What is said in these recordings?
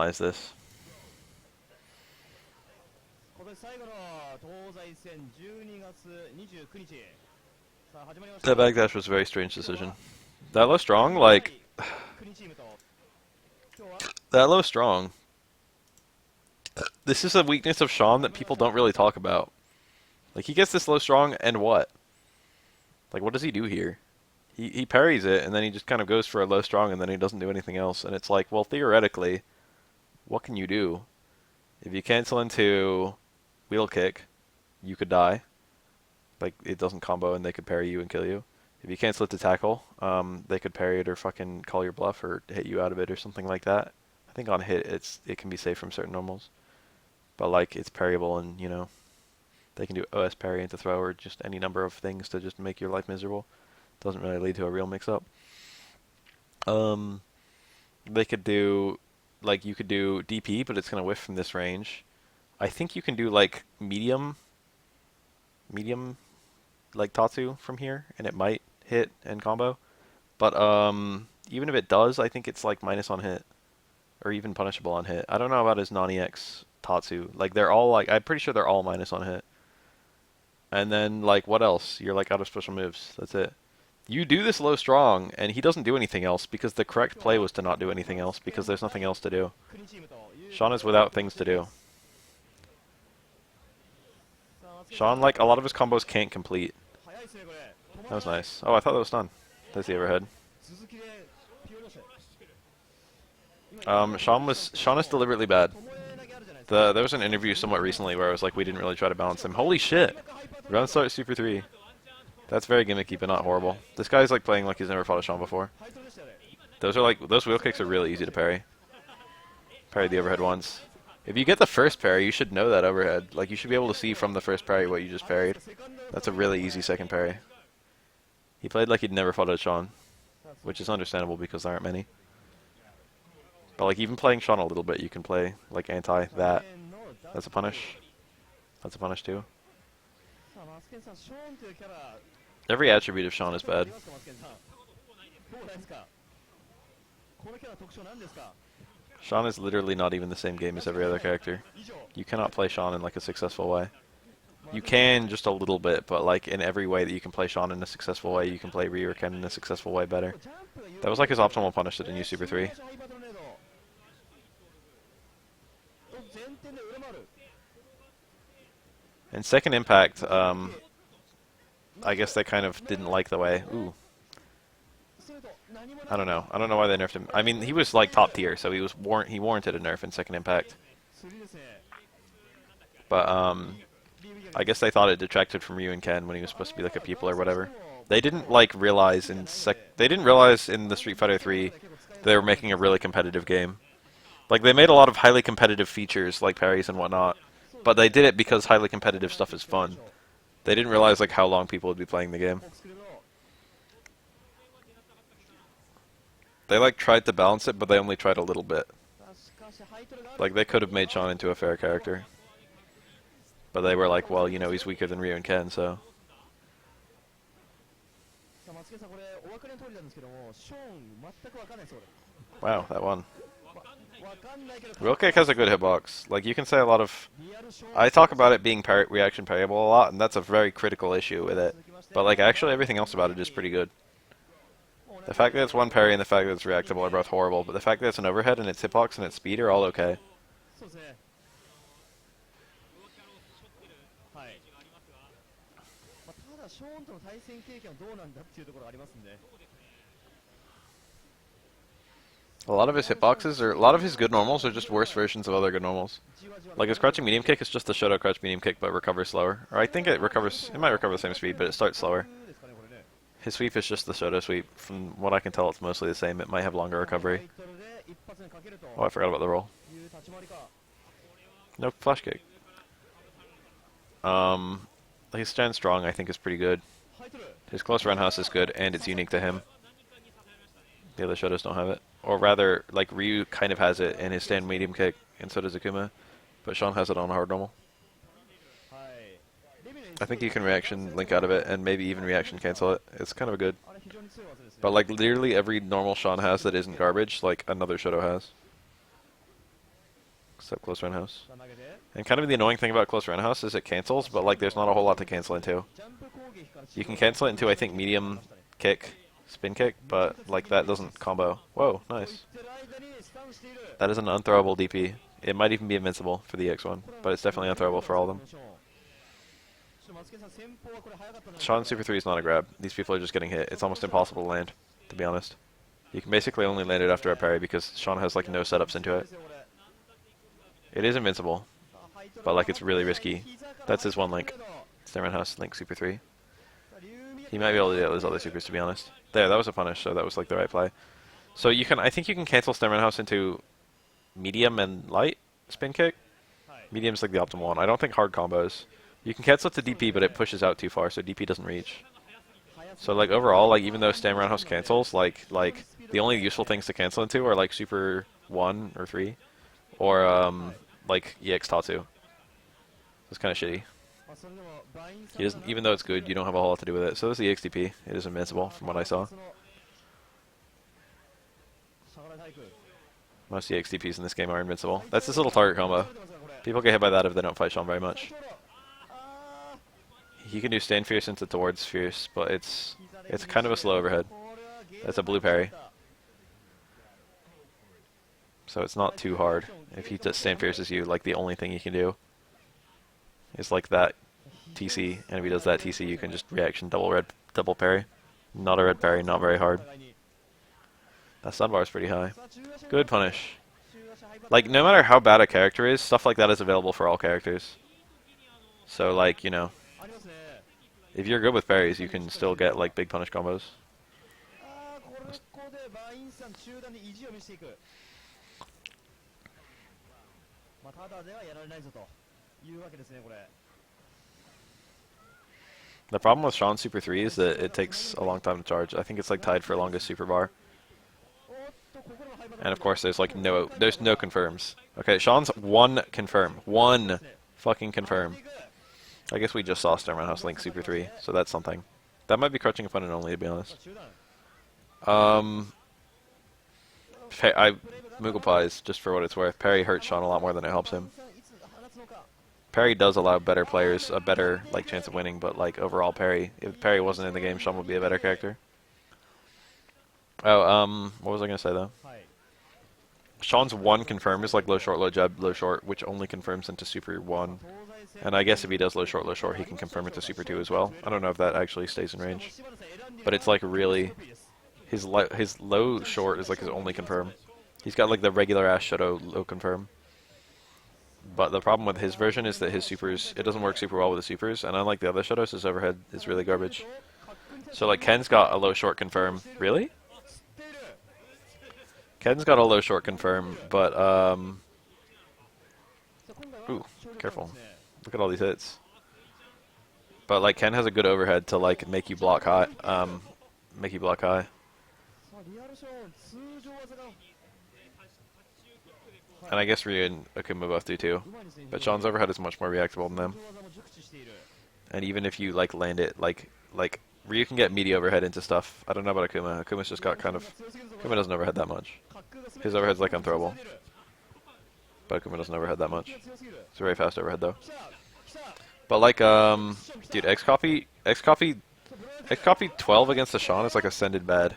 minimize this. That backdash was a very strange decision. That low strong, like... that low strong. This is a weakness of Sean that people don't really talk about. Like, he gets this low strong, and what? Like, what does he do here? He parries it, and then he just kind of goes for a low strong, and then he doesn't do anything else. And it's like, well, theoretically, what can you do? If you cancel into wheel kick, you could die. Like, it doesn't combo, and they could parry you and kill you. If you cancel it to tackle, they could parry it or fucking call your bluff or hit you out of it or something like that. I think on hit, it can be safe from certain normals. But, like, it's parryable, and, you know, they can do OS parry into throw or just any number of things to just make your life miserable. Doesn't really lead to a real mix-up. They could do, like, you could do DP, but it's going to whiff from this range. I think you can do, like, medium, like, Tatsu from here, and it might hit and combo. But, even if it does, I think it's, like, minus on hit. Or even punishable on hit. I don't know about his non-EX Tatsu. Like, they're all, like, I'm pretty sure they're all minus on hit. And then, like, what else? You're, like, out of special moves. That's it. You do this low strong, and he doesn't do anything else, because the correct play was to not do anything else, because there's nothing else to do. Sean is without things to do. Sean, like, a lot of his combos can't complete. That was nice. Oh, I thought that was done. There's the overhead. Sean is deliberately bad. There was an interview somewhat recently where I was like, we didn't really try to balance him. Holy shit! Round start Super 3. That's very gimmicky, but not horrible. This guy's like playing like he's never fought a Sean before. Those wheel kicks are really easy to parry. Parried the overhead once. If you get the first parry, you should know that overhead. Like, you should be able to see from the first parry what you just parried. That's a really easy second parry. He played like he'd never fought a Sean, which is understandable because there aren't many. But like, even playing Sean a little bit, you can play like anti that. That's a punish. That's a punish too. Every attribute of Sean is bad. Sean is literally not even the same game as every other character. You cannot play Sean in like a successful way. You can just a little bit, but like in every way that you can play Sean in a successful way, you can play Ryu or Ken in a successful way better. That was like his optimal punish that in U Super 3. And second impact, I guess they kind of didn't like the way. Ooh. I don't know. I don't know why they nerfed him. I mean, he was like top tier, so he warranted a nerf in second impact. But I guess they thought it detracted from Ryu and Ken when he was supposed to be like a pupil or whatever. They didn't like realize in the Street Fighter 3 they were making a really competitive game. Like, they made a lot of highly competitive features like parries and whatnot, but they did it because highly competitive stuff is fun. They didn't realize like how long people would be playing the game. They like tried to balance it, but they only tried a little bit. Like, they could have made Sean into a fair character. But they were like, well, you know, he's weaker than Ryu and Ken, so. Wow, that one. Wheel kick has a good hitbox. Like, you can say a lot of... I talk about it being reaction parryable a lot, and that's a very critical issue with it. But, like, actually everything else about it is pretty good. The fact that it's one parry and the fact that it's reactable are both horrible, but the fact that it's an overhead and its hitbox and its speed are all okay. A lot of his hitboxes, or a lot of his good normals are just worse versions of other good normals. Like, his crouching medium kick is just the Shoto crouch medium kick, but recovers slower. Or I think it might recover the same speed, but it starts slower. His sweep is just the Shoto sweep. From what I can tell, it's mostly the same. It might have longer recovery. Oh, I forgot about the roll. No flash kick. His stand strong, I think, is pretty good. His close roundhouse is good, and it's unique to him. The other Shotos don't have it. Or rather, like, Ryu kind of has it in his stand medium kick, and so does Akuma. But Sean has it on hard normal. I think you can reaction link out of it, and maybe even reaction cancel it. It's kind of good. But, like, literally every normal Sean has that isn't garbage, like, another Shoto has. except close roundhouse. And kind of the annoying thing about close roundhouse is it cancels, but like there's not a whole lot to cancel into. You can cancel it into, I think, medium kick, spin kick, but like that doesn't combo. Whoa, nice. That is an unthrowable DP. It might even be invincible for the X1, but it's definitely unthrowable for all of them. Sean Super 3 is not a grab. These people are just getting hit. It's almost impossible to land, to be honest. You can basically only land it after a parry because Sean has like no setups into it. It is invincible, but like it's really risky. That's his one link. Stairman House, Link Super 3. He might be able to do those other supers, to be honest. There, that was a punish, so that was like the right play. So you can, I think you can cancel Stairman House into medium and light spin kick. Medium's like the optimal one. I don't think hard combos. You can cancel it to DP, but it pushes out too far, so DP doesn't reach. So like overall, like even though Stam Roundhouse cancels, like the only useful things to cancel into are like Super 1 or 3, or like EX Tatsu. It's kind of shitty. He doesn't, even though it's good, you don't have a whole lot to do with it. So this is the EXDP. It is invincible from what I saw. Most EXDPs in this game are invincible. That's this little target combo. People get hit by that if they don't fight Sean very much. He can do stand fierce into towards fierce, but it's kind of a slow overhead. That's a blue parry. So it's not too hard. If he just stand fierces you, like the only thing he can do is like that TC, and if he does that TC, you can just reaction double parry. Not a red parry, not very hard. That stun bar is pretty high. Good punish. Like no matter how bad a character is, stuff like that is available for all characters. So like, you know, if you're good with parries, you can still get like big punish combos. The problem with Sean Super 3 is that it takes a long time to charge. I think it's like tied for longest super bar. And of course there's no confirms. Okay, Sean's one confirm. One fucking confirm. I guess we just saw Starman House Link Super 3, so that's something. That might be crouching opponent only, to be honest. Moogle Pies, just for what it's worth. Parry hurts Sean a lot more than it helps him. Parry does allow better players a better like chance of winning, but like overall Parry, if Parry wasn't in the game, Sean would be a better character. Oh, what was I gonna say though? Sean's one confirm is like low short, low jab, low short, which only confirms into Super 1. And I guess if he does low short, he can confirm it to Super 2 as well. I don't know if that actually stays in range. But it's like really, his low short is like his only confirm. He's got like the regular ass Shadow low confirm. But the problem with his version is that his supers, it doesn't work super well with the supers, and unlike the other Shadows, his overhead is really garbage. So like Ken's got a low short confirm. Really? Ken's got a low short confirm, but ooh, careful. Look at all these hits. But like Ken has a good overhead to like make you block high. And I guess Ryu and Akuma both do too. But Sean's overhead is much more reactable than them. And even if you like land it, like Ryu can get meaty overhead into stuff. I don't know about Akuma. Akuma's just got kind of, Akuma doesn't overhead that much. His overhead's like unthrowable. But Akuma doesn't overhead that much. It's a very fast overhead though. But like, dude, X-Copy 12 against the Sean is like ascended bad.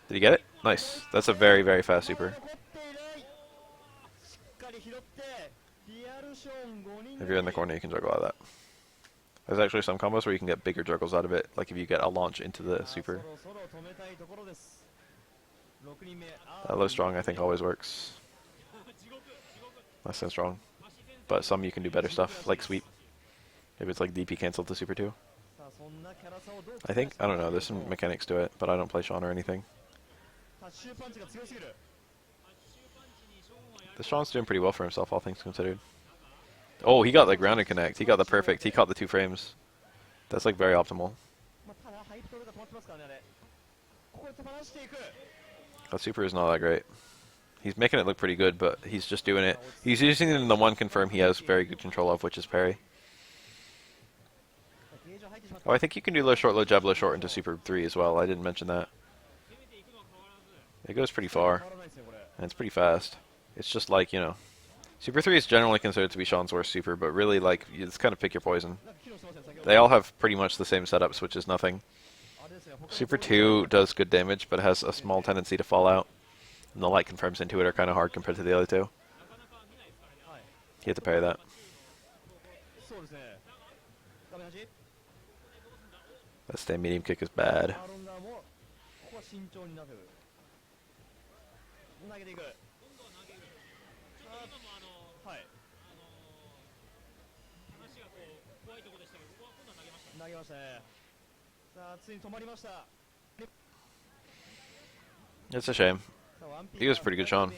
Did you get it? Nice. That's a very, very fast super. If you're in the corner, you can juggle out of that. There's actually some combos where you can get bigger juggles out of it, like if you get a launch into the super. Low strong, I think, always works. Less than strong. But some you can do better stuff, like sweep. If it's like DP cancelled to super 2. I think, I don't know, there's some mechanics to it, but I don't play Sean or anything. The Sean's doing pretty well for himself, all things considered. Oh, he got the grounded connect. He got the perfect. He caught the 2 frames. That's like very optimal. That super is not that great. He's making it look pretty good, but he's just doing it. He's using it in the one confirm he has very good control of, which is parry. Oh, I think you can do low short, low jab, low short into super 3 as well. I didn't mention that. It goes pretty far. and it's pretty fast. It's just like, you know, Super 3 is generally considered to be Sean's worst super, but really, like, you just kind of pick your poison. They all have pretty much the same setups, which is nothing. Super 2 does good damage, but it has a small tendency to fall out. And the light confirms into it are kind of hard compared to the other two. You have to parry that. That stand medium kick is bad. It's a shame. He was a pretty good Sean.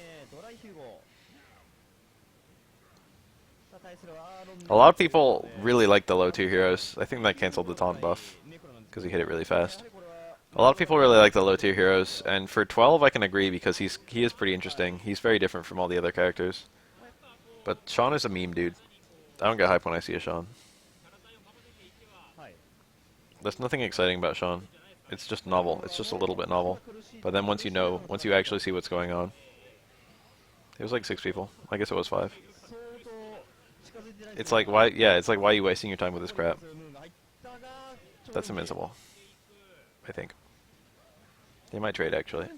A lot of people really like the low tier heroes. I think that canceled the taunt buff because he hit it really fast. A lot of people really like the low tier heroes, and for 12 I can agree because he is pretty interesting. He's very different from all the other characters. But Sean is a meme, dude. I don't get hype when I see a Sean. There's nothing exciting about Sean. It's just novel. It's just a little bit novel. But then once you actually see what's going on. It was like 6 people. I guess it was 5. It's like, why are you wasting your time with this crap? That's invincible. I think. They might trade, actually.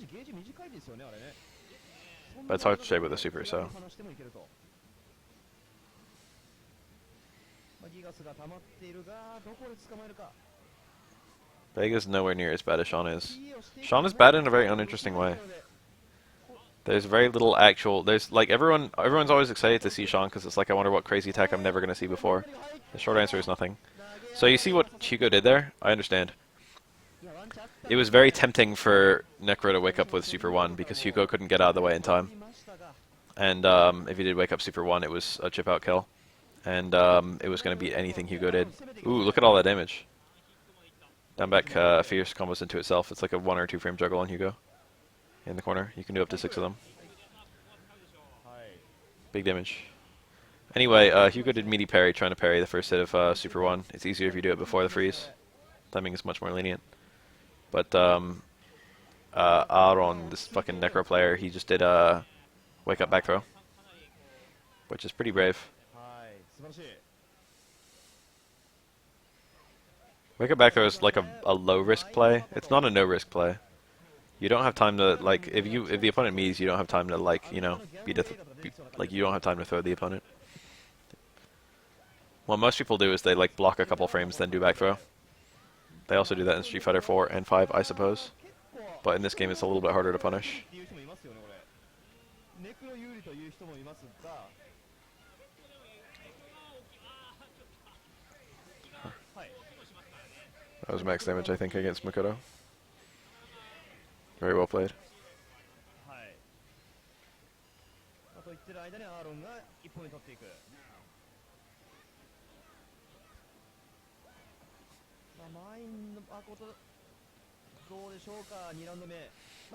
But it's hard to trade with a super, so. Vega's nowhere near as bad as Sean is. Sean is bad in a very uninteresting way. There's very little actual. There's like everyone's always excited to see Sean because it's like I wonder what crazy attack I'm never gonna see before. The short answer is nothing. So you see what Hugo did there? I understand. It was very tempting for Necro to wake up with Super 1 because Hugo couldn't get out of the way in time. And if he did wake up Super 1, it was a chip out kill. And it was going to beat anything Hugo did. Ooh, look at all that damage. Down back fierce combos into itself. It's like a 1 or 2 frame juggle on Hugo. In the corner. You can do up to 6 of them. Big damage. Anyway, Hugo did meaty parry, trying to parry the first hit of Super 1. It's easier if you do it before the freeze. Timing is much more lenient. But Aaron, this fucking Necro player, he just did a wake up back throw. Which is pretty brave. Wake up back throw is like a low risk play. It's not a no risk play. You don't have time to like if the opponent mees, you don't have time to like you know you don't have time to throw the opponent. What most people do is they like block a couple frames then do back throw. They also do that in Street Fighter 4 and 5, I suppose. But in this game, it's a little bit harder to punish. That was max damage, I think, against Makoto. Very well played.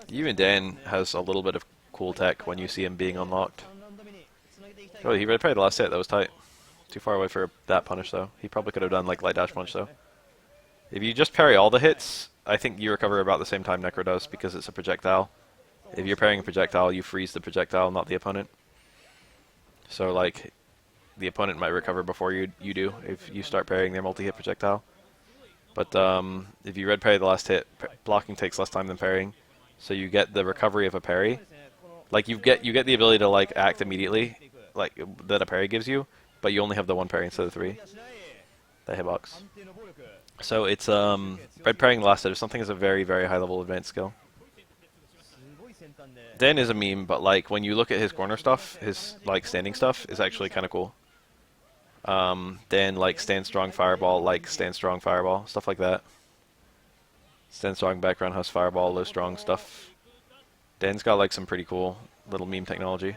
Even Dan has a little bit of cool tech when you see him being unlocked. Oh, he red parried the last hit. That was tight. Too far away for that punish, though. He probably could have done like light dash punch, though. If you just parry all the hits, I think you recover about the same time Necro does because it's a projectile. If you're parrying a projectile, you freeze the projectile, not the opponent. So, like, the opponent might recover before you do if you start parrying their multi-hit projectile. But if you red parry the last hit, blocking takes less time than parrying, so you get the recovery of a parry. Like you get the ability to like act immediately, like that a parry gives you, but you only have the 1 parry instead of 3. The hitbox. So it's red parrying the last hit. If something is a very very high level advanced skill. Dan is a meme, but like when you look at his corner stuff, his like standing stuff is actually kind of cool. Dan like stand strong fireball, like stand strong fireball, stuff like that. Stand strong background husk fireball, low strong stuff. Dan's got like some pretty cool little meme technology.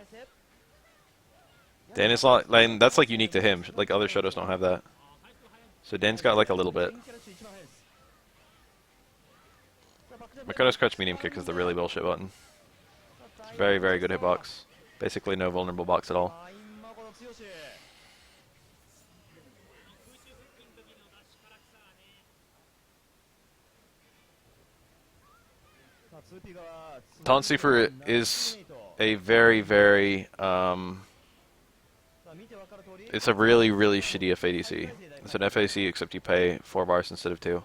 Dan is like that's like unique to him. Like other Shotos don't have that. So Dan's got like a little bit. Makoto's crouch medium kick is the really bullshit button. It's a very very good hitbox. Basically no vulnerable box at all. Taunt super is a very, very, it's a really, really shitty FADC. It's an FADC except you pay 4 bars instead of 2.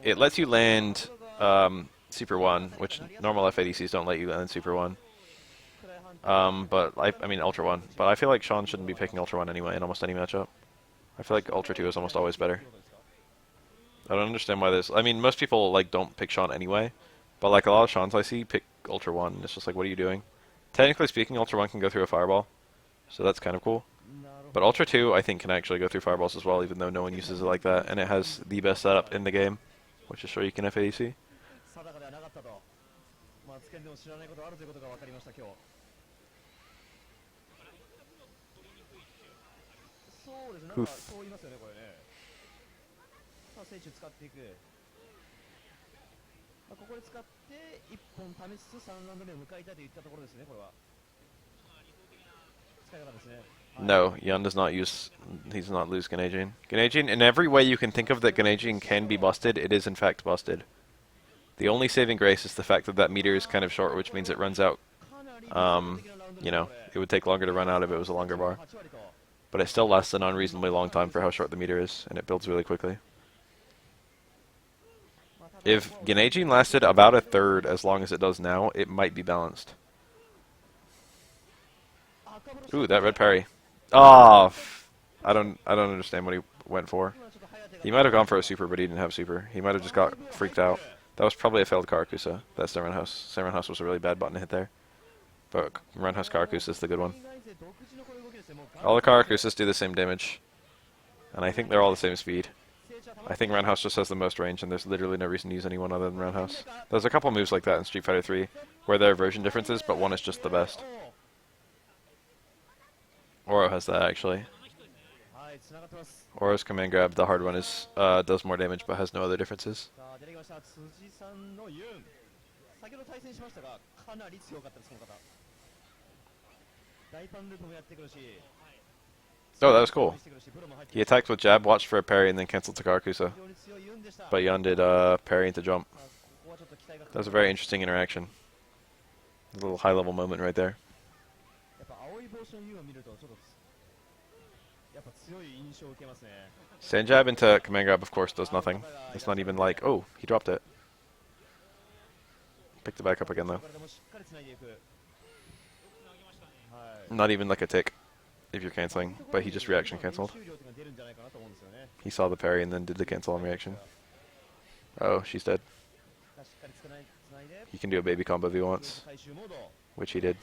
It lets you land Super 1, which normal FADCs don't let you land Super 1. But I mean Ultra 1. But I feel like Sean shouldn't be picking Ultra 1 anyway in almost any matchup. I feel like Ultra 2 is almost always better. I don't understand why this. I mean, most people like don't pick Sean anyway, but like a lot of Seans I see pick Ultra 1. It's just like, what are you doing? Technically speaking, Ultra 1 can go through a fireball, so that's kind of cool. But Ultra 2, I think, can actually go through fireballs as well, even though no one uses it like that, and it has the best setup in the game, which is sure you can FADC. Oof. ここで使って1本試しつつ3ラウンド目を迎えたいといったところですね、これは。使い方ですね。No, Yun does not use. He does not lose Ganejin. Ganejin, in every way you can think of that Ganejin can be busted, it is in fact busted. The only saving grace is the fact that that meter is kind of short, which means it runs out. You know, it would take longer to run out if it was a longer bar. But it still lasts an unreasonably long time for how short the meter is, and it builds really quickly. If Ganejin lasted about a third as long as it does now, it might be balanced. Ooh, that red parry. Ah, oh, I don't understand what he went for. He might have gone for a super, but he didn't have super. He might have just got freaked out. That was probably a failed Karakusa. That's the Roundhouse. Same Roundhouse was a really bad button to hit there. But Roundhouse Karakusa is the good one. All the Karakusas do the same damage. And I think they're all the same speed. I think Roundhouse just has the most range, and there's literally no reason to use anyone other than Roundhouse. There's a couple moves like that in Street Fighter 3, where there are version differences, but one is just the best. Oro has that, actually. Oro's command grab, the hard one, is does more damage, but has no other differences. Oh, that was cool. He attacked with jab, watched for a parry, and then canceled to Karakusa. But Yun did parry into jump. That was a very interesting interaction. A little high-level moment right there. Sand jab into command grab, of course, does nothing. It's not even like, oh, he dropped it. Picked it back up again, though. Not even like a tick, if you're canceling, but he just reaction canceled. He saw the parry and then did the cancel on reaction. Oh, she's dead. He can do a baby combo if he wants, which he did.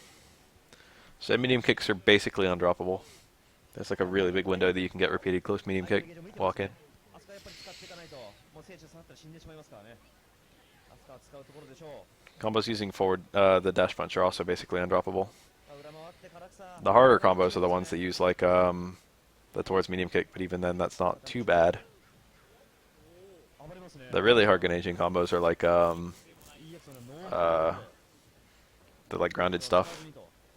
So medium kicks are basically undroppable. There's like a really big window that you can get repeated close medium kick, walk in. Combos using forward the dash punch are also basically undroppable. The harder combos are the ones that use like the towards medium kick, but even then that's not too bad. The really hard Ganejin combos are like the like grounded stuff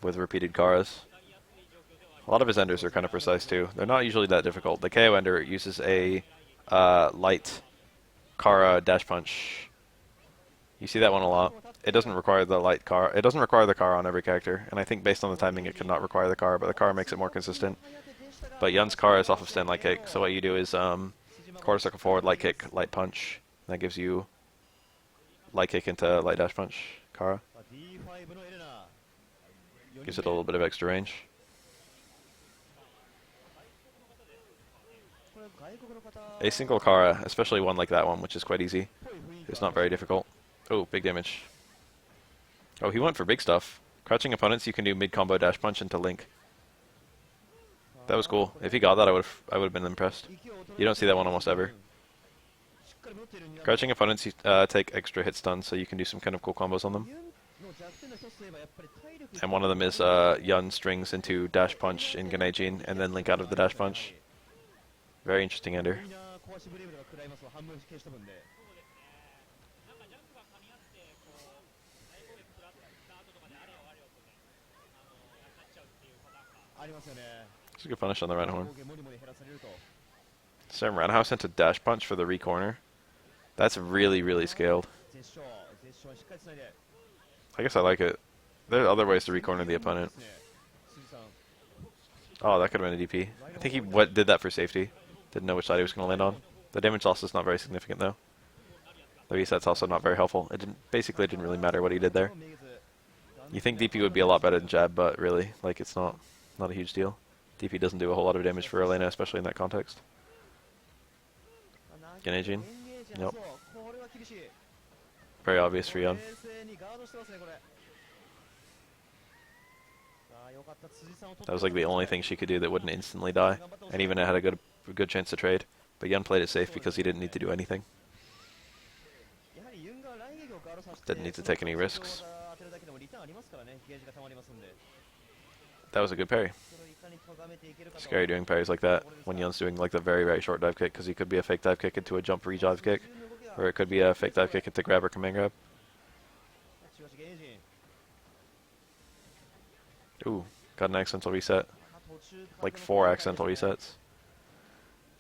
with repeated Karas. A lot of his enders are kind of precise too. They're not usually that difficult. The KO ender uses a light Kara dash punch. You see that one a lot. It doesn't require the light Kara. It doesn't require the Kara on every character, and I think based on the timing it could not require the Kara, but the Kara makes it more consistent. But Yun's Kara is off of stand light kick, so what you do is quarter circle forward, light kick, light punch. That gives you light kick into light dash punch, Kara. Gives it a little bit of extra range. A single Kara, especially one like that one, which is quite easy, is not very difficult. Oh, big damage. Oh, he went for big stuff. Crouching opponents, you can do mid-combo dash punch into Link. That was cool. If he got that, I would have been impressed. You don't see that one almost ever. Crouching opponents, you take extra hit stun, so you can do some kind of cool combos on them. And one of them is Yun strings into dash punch in Ganejin, and then Link out of the dash punch. Very interesting ender. It's a good punish on the Roundhorn. Sam Roundhouse into dash punch for the re-corner. That's really, really scaled. I guess I like it. There are other ways to re-corner the opponent. Oh, that could have been a DP. I think he did that for safety. Didn't know which side he was going to land on. The damage loss is not very significant though. The reset's also not very helpful. It didn't really matter what he did there. You think DP would be a lot better than jab, but really, like, it's not a huge deal. DP doesn't do a whole lot of damage for Elena, especially in that context. Genejin. Nope. Very obvious for Yun. That was like the only thing she could do that wouldn't instantly die, and even it had a good chance to trade. But Yun played it safe because he didn't need to do anything. Didn't need to take any risks. That was a good parry. Scary doing parries like that when Yun's doing like the very, very short dive kick, because he could be a fake dive kick into a jump re-dive kick, or it could be a fake dive kick into grab or command grab. Ooh, got an accidental reset. Like 4 accidental resets.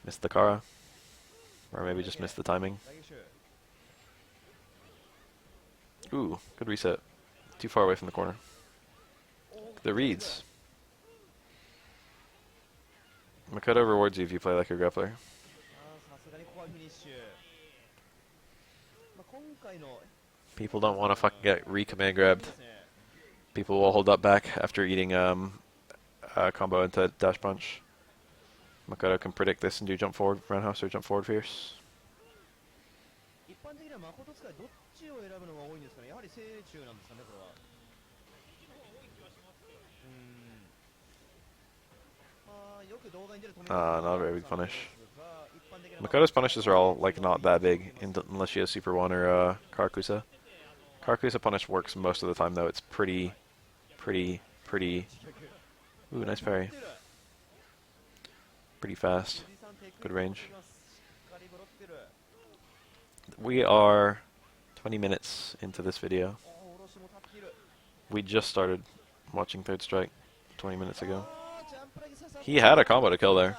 Missed the Kara. Or maybe just missed the timing. Ooh, good reset. Too far away from the corner. The reads. Makoto rewards you if you play like a grappler. People don't want to fucking get re-command grabbed. People will hold up back after eating a combo into dash punch. Makoto can predict this and do jump forward roundhouse or jump forward fierce. Not a very big punish. Makoto's punishes are all like not that big unless she has Super 1 or Karakusa. Karakusa punish works most of the time though. It's pretty. Ooh, nice parry. Pretty fast. Good range. We are 20 minutes into this video. We just started watching Third Strike 20 minutes ago. He had a combo to kill there.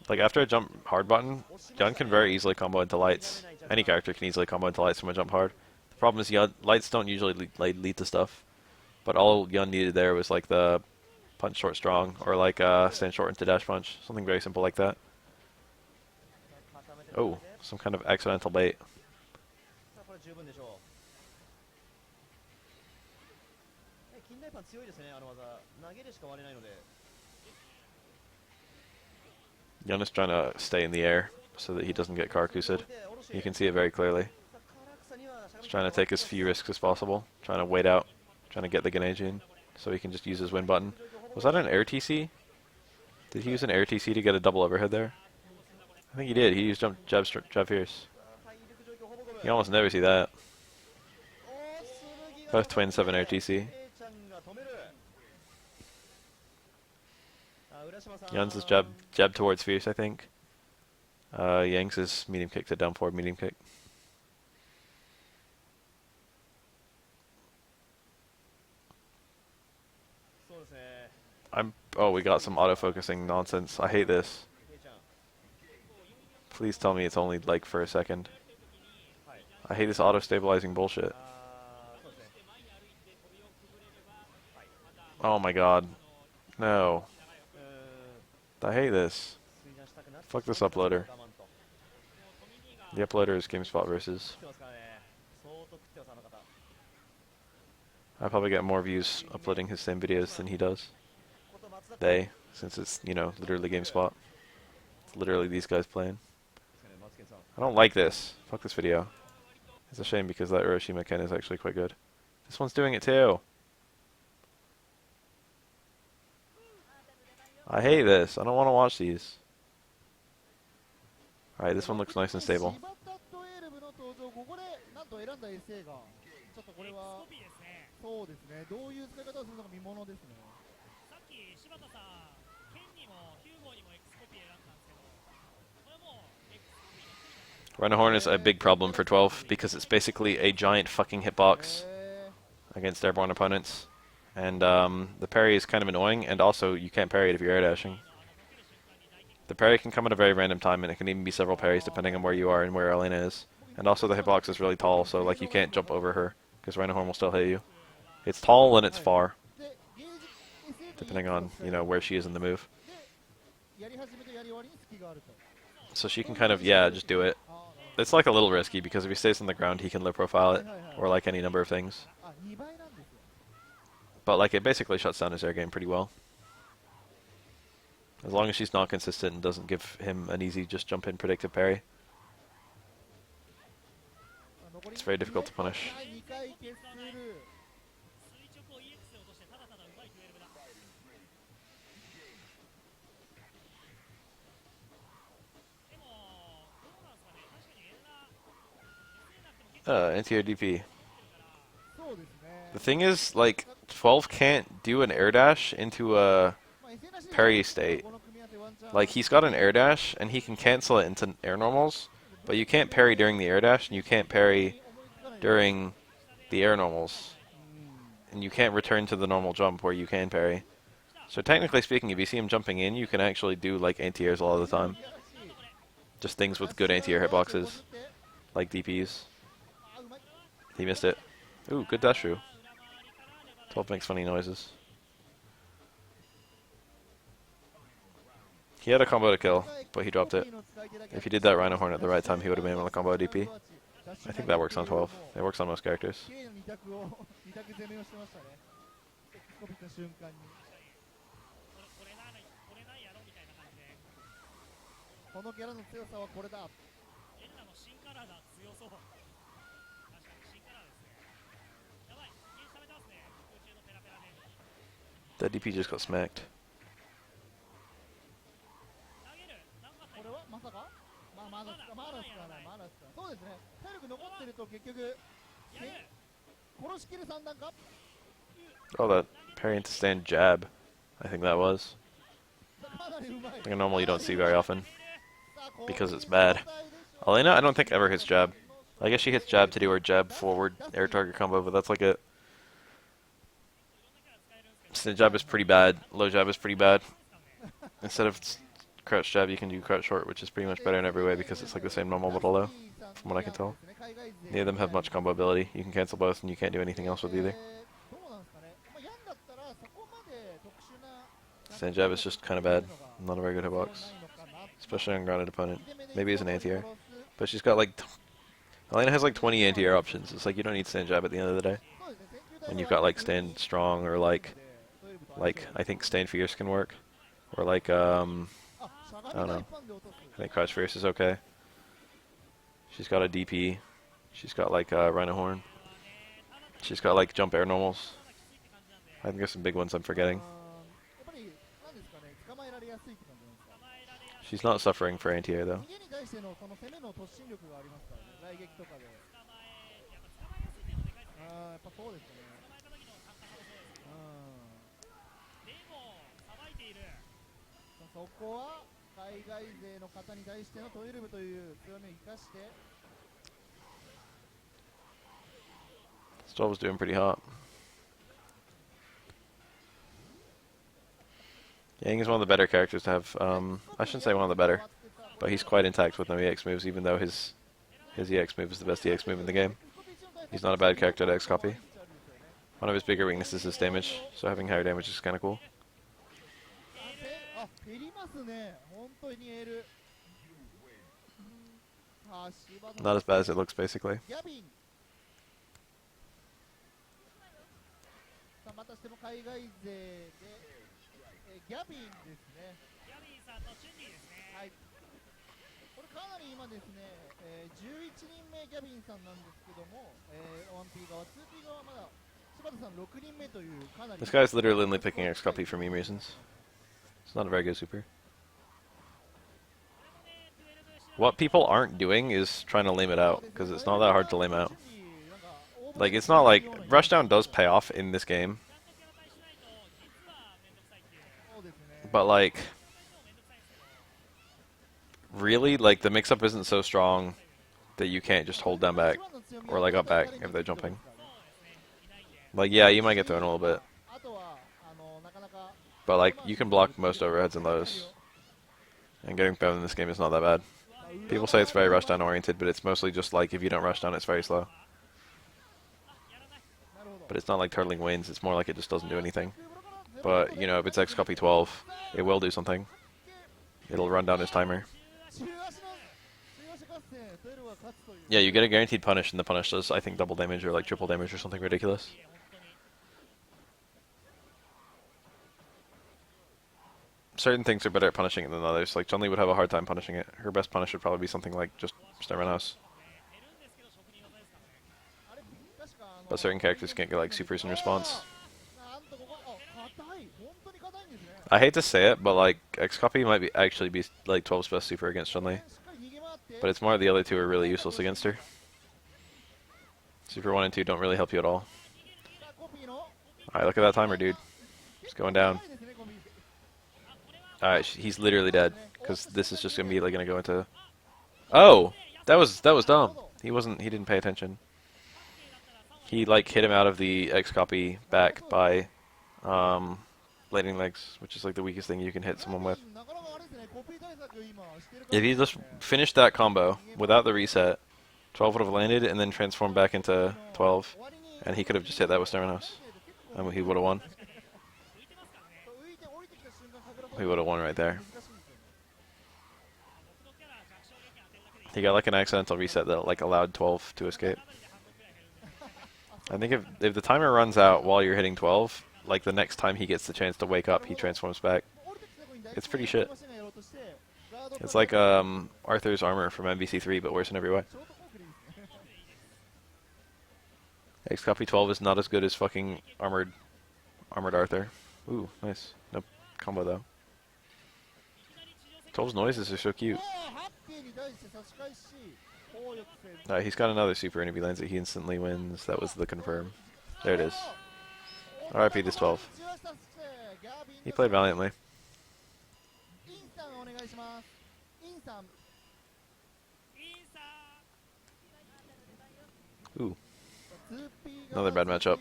Like after a jump hard button, Yun can very easily combo into lights. Any character can easily combo into lights from a jump hard. The problem is lights don't usually lead to stuff. But all Yun needed there was like the punch short strong, or like stand short into dash punch. Something very simple like that. Oh, some kind of accidental bait. Yun is trying to stay in the air so that he doesn't get Karakusa'd. You can see it very clearly. He's trying to take as few risks as possible, trying to wait out, trying to get the Genejin so he can just use his win button. Was that an air TC? Did he use an air TC to get a double overhead there? I think he did. He used jab fierce. You almost never see that. Both twins have an air TC. Yun's is jab towards fierce, I think. Yang's is medium kick to down forward medium kick. Oh, we got some autofocusing nonsense. I hate this. Please tell me it's only like for a second. I hate this auto-stabilizing bullshit. Oh my god. No. I hate this. Fuck this uploader. The uploader is GameSpot versus. I probably get more views uploading his same videos than he does. Since it's, you know, literally GameSpot. It's literally these guys playing. I don't like this. Fuck this video. It's a shame because that Hiroshima Ken is actually quite good. This one's doing it too. I hate this. I don't want to watch these. Alright, this one looks nice and stable. Run-a-horn is a big problem for 12 because it's basically a giant fucking hitbox against airborne opponents. And the parry is kind of annoying, and also you can't parry it if you're air dashing. The parry can come at a very random time, and it can even be several parries depending on where you are and where Elena is. And also the hitbox is really tall, so like you can't jump over her, because Rhino Horn will still hit you. It's tall and it's far, でゲージ depending on, you know, where she is in the move. でやり始めとやり終わりに隙があると So she can kind of, yeah, just do it. あ It's like a little risky, because if he stays on the ground, he can low profile it, はいはいはい or like any number of things. あ2倍なんですよ But like it basically shuts down his air game pretty well. As long as she's not consistent and doesn't give him an easy just jump in predictive parry. 残り It's very difficult to punish. 2回決する Anti-air DP. そうですね The thing is, like, 12 can't do an air dash into a まあ SN なしで parry state. この組み合わせワンチャン Like, he's got an air dash, and he can cancel it into air normals, but you can't parry during the air dash, and you can't parry during the air normals. And you can't return to the normal jump where you can parry. So technically speaking, if you see him jumping in, you can actually do, like, anti-airs a lot of the time. Just things with good anti-air hitboxes, like DPs. あうまい He missed it. Ooh, good dashu. 12 makes funny noises. He had a combo to kill, but he dropped it. If he did that Rhino Horn at the right time, he would have been able to combo a DP. I think that works on 12. It works on most characters. 綺麗な二択を二択攻めをしてましたねエクスコビった瞬間にこのキャラの強さはこれだ That DP just got smacked. これはまさかまだですかねまだですかそうですね体力残ってると結局殺しきる三段か Oh, that parry into stand jab. I think that was. かなりうまい Like a normal you don't see very often. さあこう Because it's bad. Elena, I don't think ever hits jab. I guess she hits jab to do her jab forward air target combo, but that's like it. Stand jab is pretty bad. Low jab is pretty bad. Instead of crouch jab, you can do crouch short, which is pretty much better in every way because it's like the same normal but a low, from what I can tell. Neither of them have much combo ability. You can cancel both, and you can't do anything else with either. どうなんですかねまあヤンだったらそこまで特殊な Stand jab is just kind of bad. Not a very good hitbox, ないのかな especially on grounded opponent. Maybe as an anti-air. But she's got like... Elena has like 20 anti-air options. It's like you don't need stand jab at the end of the day. そうですね選球台 When you've got like stand strong or like I think stand fierce can work. Or like, I あしゃが don't みが know. 一般で落とす think crouch fierce is okay. She's got a DP. She's got like Rhino Horn. She's got like jump air normals. I think there's some big ones I'm forgetting. やっぱりなんですかね捕まえられやすいって感じなんですか She's not suffering for anti-air though. 逃げに対してのその攻めの突進力がありますからね雷撃とかでああやっぱそうですねそこは海外勢の方に対しての12という強みを生かして Stoll was doing pretty hot. Yang is one of the better characters to have. I shouldn't say one of the better, but he's quite intact with no EX moves, even though his EX move is the best EX move in the game. He's not a bad character to X copy. One of his bigger weaknesses is damage, so having higher damage is kind of cool. あ減りますね本当に減るさあ芝の Not as bad as it looks, basically. ギャビンさあまたしても海外勢でギャビンですねはいこれかなり今ですね、11人目ギャビンさんなんですけども、1P 側 2P 側はまだ柴田さん6人目というかなり This guy's literally only picking X copy for meme reasons. It's not a very good super. What people aren't doing is trying to lame it out, because it's not that hard to lame out. Like, it's not like... Rushdown does pay off in this game. But, like... Really? Like, the mix-up isn't so strong that you can't just hold them back. Or, like, up back if they're jumping. Like, yeah, you might get thrown a little bit. But, like, you can block most overheads and lows. And getting thrown in this game is not that bad. People say it's very rushdown oriented, but it's mostly just like if you don't rush down, it's very slow. But it's not like turtling wins, it's more like it just doesn't do anything. But, you know, if it's X copy 12, it will do something. It'll run down his timer. Yeah, you get a guaranteed punish, and the punish does, I think, double damage or like triple damage or something ridiculous. Certain things are better at punishing it than others. Like, Chun-Li would have a hard time punishing it. Her best punish would probably be something like just Snowman House. But certain characters can't get like supers in response. I hate to say it, but like X copy might be actually be like 12's best super against Chun-Li. But it's more the other two are really useless against her. Super 1 and 2 don't really help you at all. Alright, look at that timer, dude. It's going down. Alright, he's literally dead. Because this is just gonna be like gonna go into... Oh! That was dumb. He didn't pay attention. He like hit him out of the X copy back by lightning legs, which is like the weakest thing you can hit someone with. If he just finished that combo without the reset, 12 would have landed and then transformed back into 12, and he could have just hit that with House, and he would have won. He would have won right there. He got like an accidental reset that like allowed 12 to escape. I think if the timer runs out while you're hitting 12, like the next time he gets the chance to wake up, he transforms back. It's pretty shit. It's like Arthur's armor from MVC3, but worse in every way. X copy 12 is not as good as fucking armored Arthur. Ooh, nice. Nope, combo though. 12's noises are so cute. Alright, he's got another super, and if he lands it, he instantly wins. That was the confirm. There it is. RIP this 12. He played valiantly. Ooh. Another bad matchup.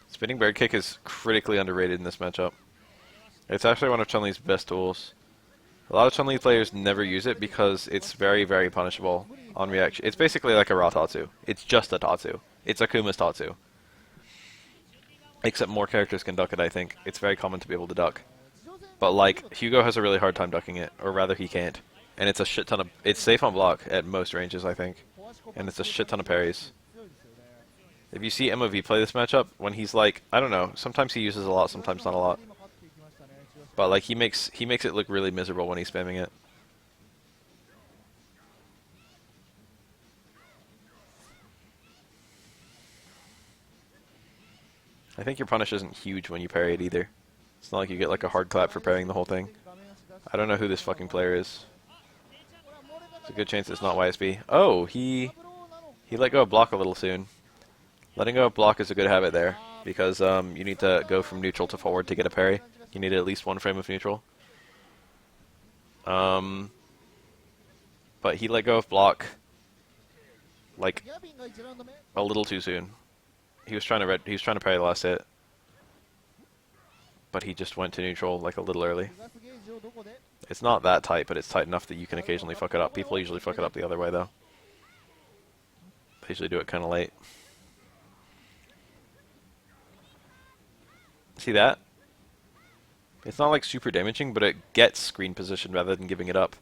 Spinning bird kick is critically underrated in this matchup. It's actually one of Chun-Li's best tools. A lot of Chun-Li players never use it because it's very, very punishable on reaction. It's basically like a raw Tatsu. It's just a Tatsu. It's Akuma's Tatsu. Except more characters can duck it, I think. It's very common to be able to duck. But like, Hugo has a really hard time ducking it, or rather he can't. And it's a shit ton of... It's safe on block at most ranges, I think. And it's a shit ton of parries. If you see MOV play this matchup, when he's like, I don't know, sometimes he uses a lot, sometimes not a lot. But like he makes it look really miserable when he's spamming it. I think your punish isn't huge when you parry it either. It's not like you get like a hard clap for parrying the whole thing. I don't know who this fucking player is. There's a good chance it's not YSB. Oh, he let go of block a little soon. Letting go of block is a good habit there, because you need to go from neutral to forward to get a parry. You need at least one frame of neutral. But he let go of block like a little too soon. He was trying to parry the last hit, but he just went to neutral like a little early. It's not that tight, but it's tight enough that you can occasionally fuck it up. People usually fuck it up the other way though. They usually do it kind of late. See that? It's not like super damaging, but it gets screen position rather than giving it up.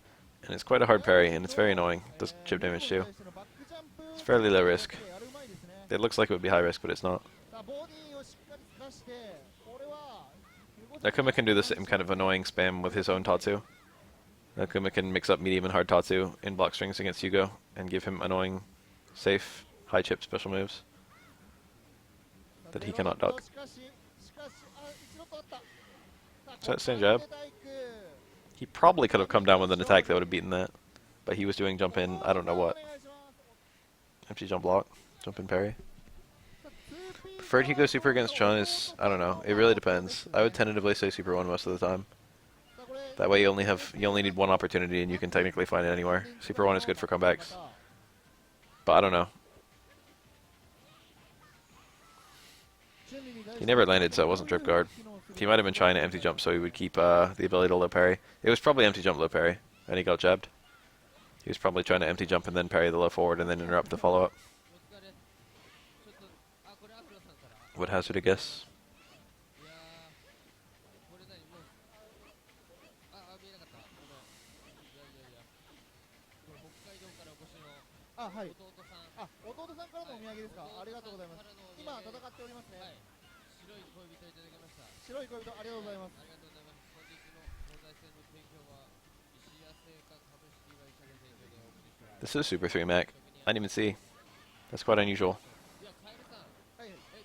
And it's quite a hard parry, and it's very annoying. It does chip damage too. It's fairly low risk. It looks like it would be high risk, but it's not. Akuma can do the same kind of annoying spam with his own Tatsu. Akuma can mix up medium and hard Tatsu in block strings against Hugo, and give him annoying, safe, high chip special moves that he cannot duck. Stand jab. He probably could have come down with an attack that would have beaten that, but he was doing jump in, I don't know what. Empty jump block, jump in parry. Preferred Hugo super against Chun is, I don't know, it really depends. I would tentatively say super 1 most of the time. That way you only need one opportunity and you can technically find it anywhere. Super 1 is good for comebacks. But I don't know. He never landed, so it wasn't trip guard. He might have been trying to empty jump so he would keep the ability to low parry. It was probably empty jump low parry, and he got jabbed. He was probably trying to empty jump and then parry the low forward and then interrupt the follow-up. Would hazard a guess. あ、はい。あ、弟さんからのお土産ですか。ありがとうございます。今戦っておりますね。はい。白い恋人いただきました。白い恋人ありがとうございます。ありがとうございます。本日の東西線の提供は石屋製菓株式会社の提供でお送りしております。This is Super 3 Mac. I didn't even see. That's quite unusual.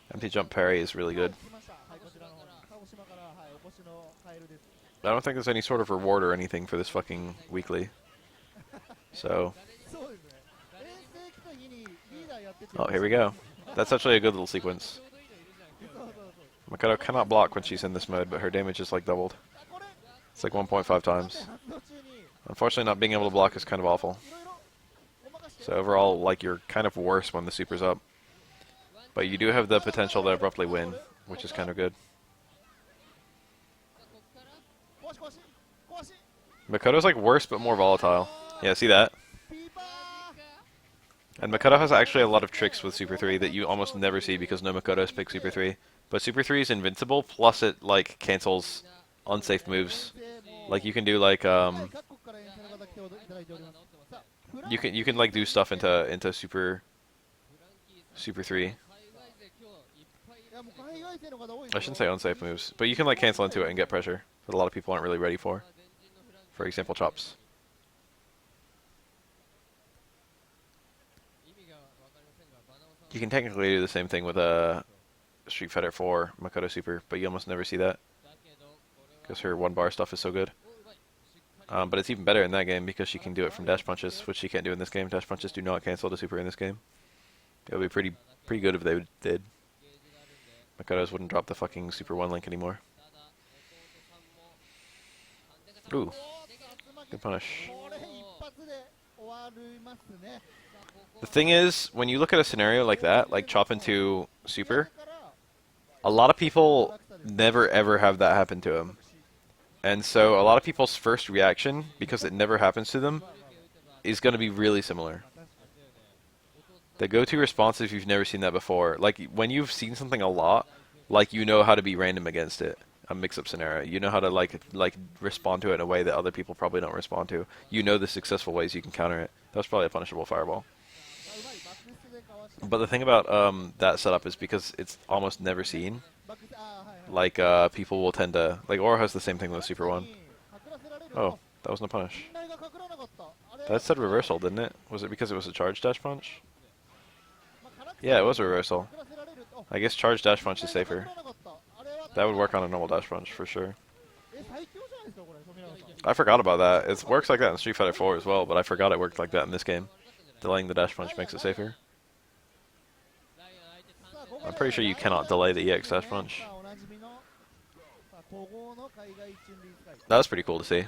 Empty jump parry is really good. I don't think there's any sort of reward or anything for this fucking weekly. So. Oh, here we go. That's actually a good little sequence. Makoto cannot block when she's in this mode, but her damage is like doubled. It's like 1.5 times. Unfortunately, not being able to block is kind of awful. So overall, like, you're kind of worse when the super's up. But you do have the potential to abruptly win, which is kind of good. Makoto's like worse but more volatile. Yeah, see that? And Makoto has actually a lot of tricks with Super 3 that you almost never see because no Makoto's pick Super 3. But Super 3 is invincible, plus it like cancels unsafe moves. Like you can do like you can like do stuff into Super 3. I shouldn't say unsafe moves, but you can like cancel into it and get pressure that a lot of people aren't really ready for. For example, chops. You can technically do the same thing with a Street Fighter 4 Makoto Super, but you almost never see that because her one bar stuff is so good. But it's even better in that game because she can do it from dash punches, which she can't do in this game. Dash punches do not cancel the super in this game. It would be pretty good if they did. Makoto's wouldn't drop the fucking Super 1 link anymore. Ooh. Good punish. The thing is, when you look at a scenario like that, like chop into super, a lot of people never ever have that happen to them. And so a lot of people's first reaction, because it never happens to them, is going to be really similar. The go-to response if you've never seen that before, like when you've seen something a lot, like you know how to be random against it, a mix-up scenario. You know how to like respond to it in a way that other people probably don't respond to. You know the successful ways you can counter it. That's probably a punishable fireball. But the thing about that setup is because it's almost never seen. Like people will tend to like Aura has the same thing with Super 1. Oh, that wasn't a punish. That said reversal, didn't it? Was it because it was a charge dash punch? Yeah, it was a reversal. I guess charge dash punch is safer. That would work on a normal dash punch for sure. I forgot about that. It works like that in Street Fighter 4 as well, but I forgot it worked like that in this game. Delaying the dash punch makes it safer. I'm pretty sure you cannot delay the EX dash punch. That was pretty cool to see.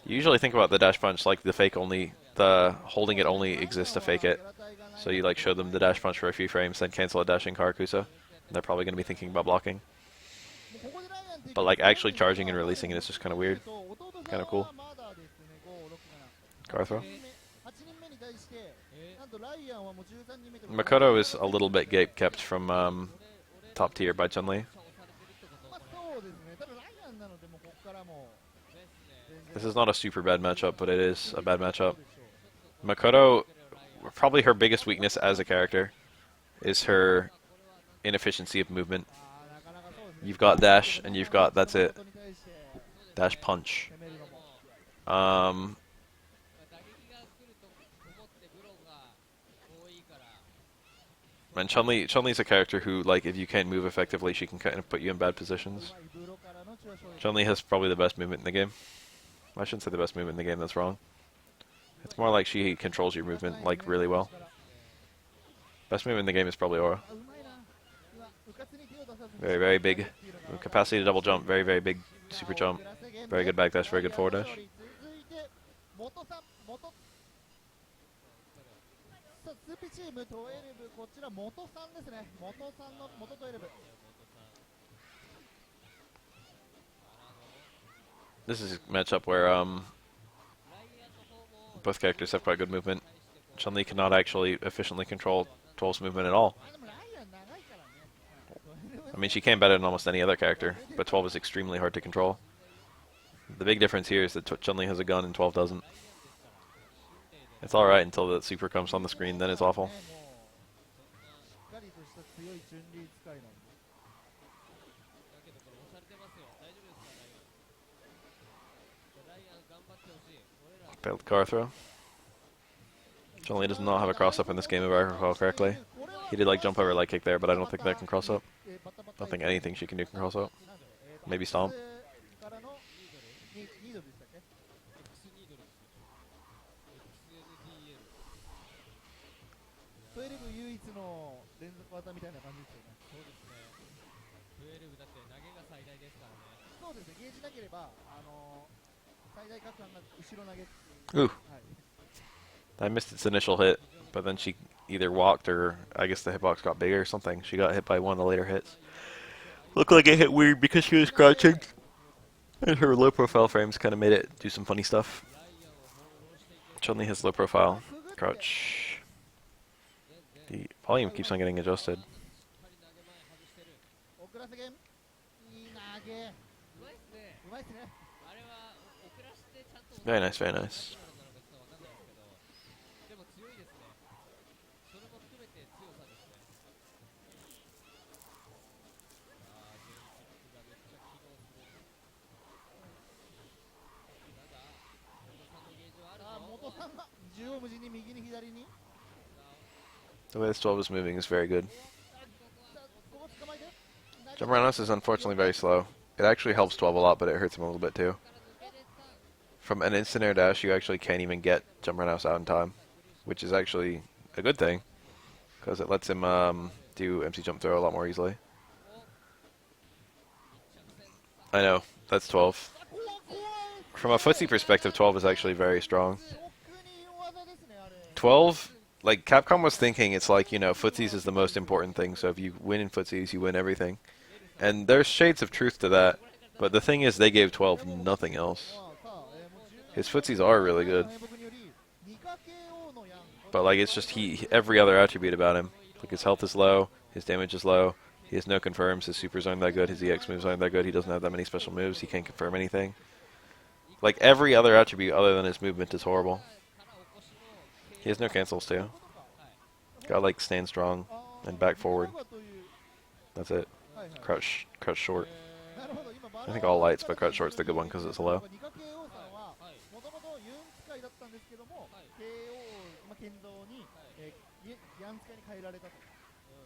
You usually think about the dash punch like the fake only, the holding it only exists to fake it. So you like show them the dash punch for a few frames, then cancel a dashing Karakusa. And they're probably going to be thinking about blocking. But like actually charging and releasing it is just kind of weird. Kind of cool. Car throw. Makoto is a little bit gate kept from top tier by Chun-Li. This is not a super bad matchup, but it is a bad matchup. Makoto, probably her biggest weakness as a character is her inefficiency of movement. You've got dash, and you've got, that's it. Dash punch. And Chun-Li's a character who, like, if you can't move effectively, she can kind of put you in bad positions. Chun-Li has probably the best movement in the game. I shouldn't say the best movement in the game, that's wrong. It's more like she controls your movement, like, really well. Best movement in the game is probably Aura. Very, very big capacity to double jump, very, very big super jump. Very good back dash, very good forward dash. this is a matchup where both characters have quite good movement. Chun-Li cannot actually efficiently control 12's movement at all. まあでもライアン長いからね。それでも I mean, she can better than almost any other character, but 12 is extremely hard to control. The big difference here is that Chun-Li has a gun and 12 doesn't. It's alright until the super comes on the screen, then it's awful. ねもうしっかりとした強いチュンリー使いなんで。 Failed car throw. Chun-Li does not have a cross up in this game if I recall correctly. He did like jump over leg kick there, but I don't think that can cross up. I don't think anything she can do can cross up. Maybe stomp. からのニードルでしたっけ？12唯一の連続技みたいな感じですよね。そうですね。12だって投げが最大ですからね。そうですね。ゲージなければ最大角度が後ろ投げっていう。 Ooh. I missed its initial hit, but then she either walked or I guess the hitbox got bigger or something. She got hit by one of the later hits. Looked like it hit weird because she was crouching. And her low profile frames kind of made it do some funny stuff. Chun-Li has low profile. Crouch. The volume keeps on getting adjusted. 遅らせゲームいい投げうまいっすね Very nice, very nice. The way this 12 is moving is very good. Jump roundhouse is unfortunately very slow. It actually helps 12 a lot, but it hurts him a little bit too. From an instant air dash, you actually can't even get jump roundhouse out in time, which is actually a good thing, because it lets him do MC jump throw a lot more easily. I know, that's 12. From a footsie perspective, 12 is actually very strong. 12, like Capcom was thinking, it's like, you know, footsies is the most important thing, so if you win in footsies, you win everything. And there's shades of truth to that, but the thing is they gave 12 nothing else. His footsies are really good. But like it's just every other attribute about him. Like his health is low, his damage is low, he has no confirms, his supers aren't that good, his EX moves aren't that good, he doesn't have that many special moves, he can't confirm anything. Like every other attribute other than his movement is horrible. He has no cancels too. Got like stand strong and back forward. That's it. Crouch short. I think all lights, but crouch short's the good one because it's low.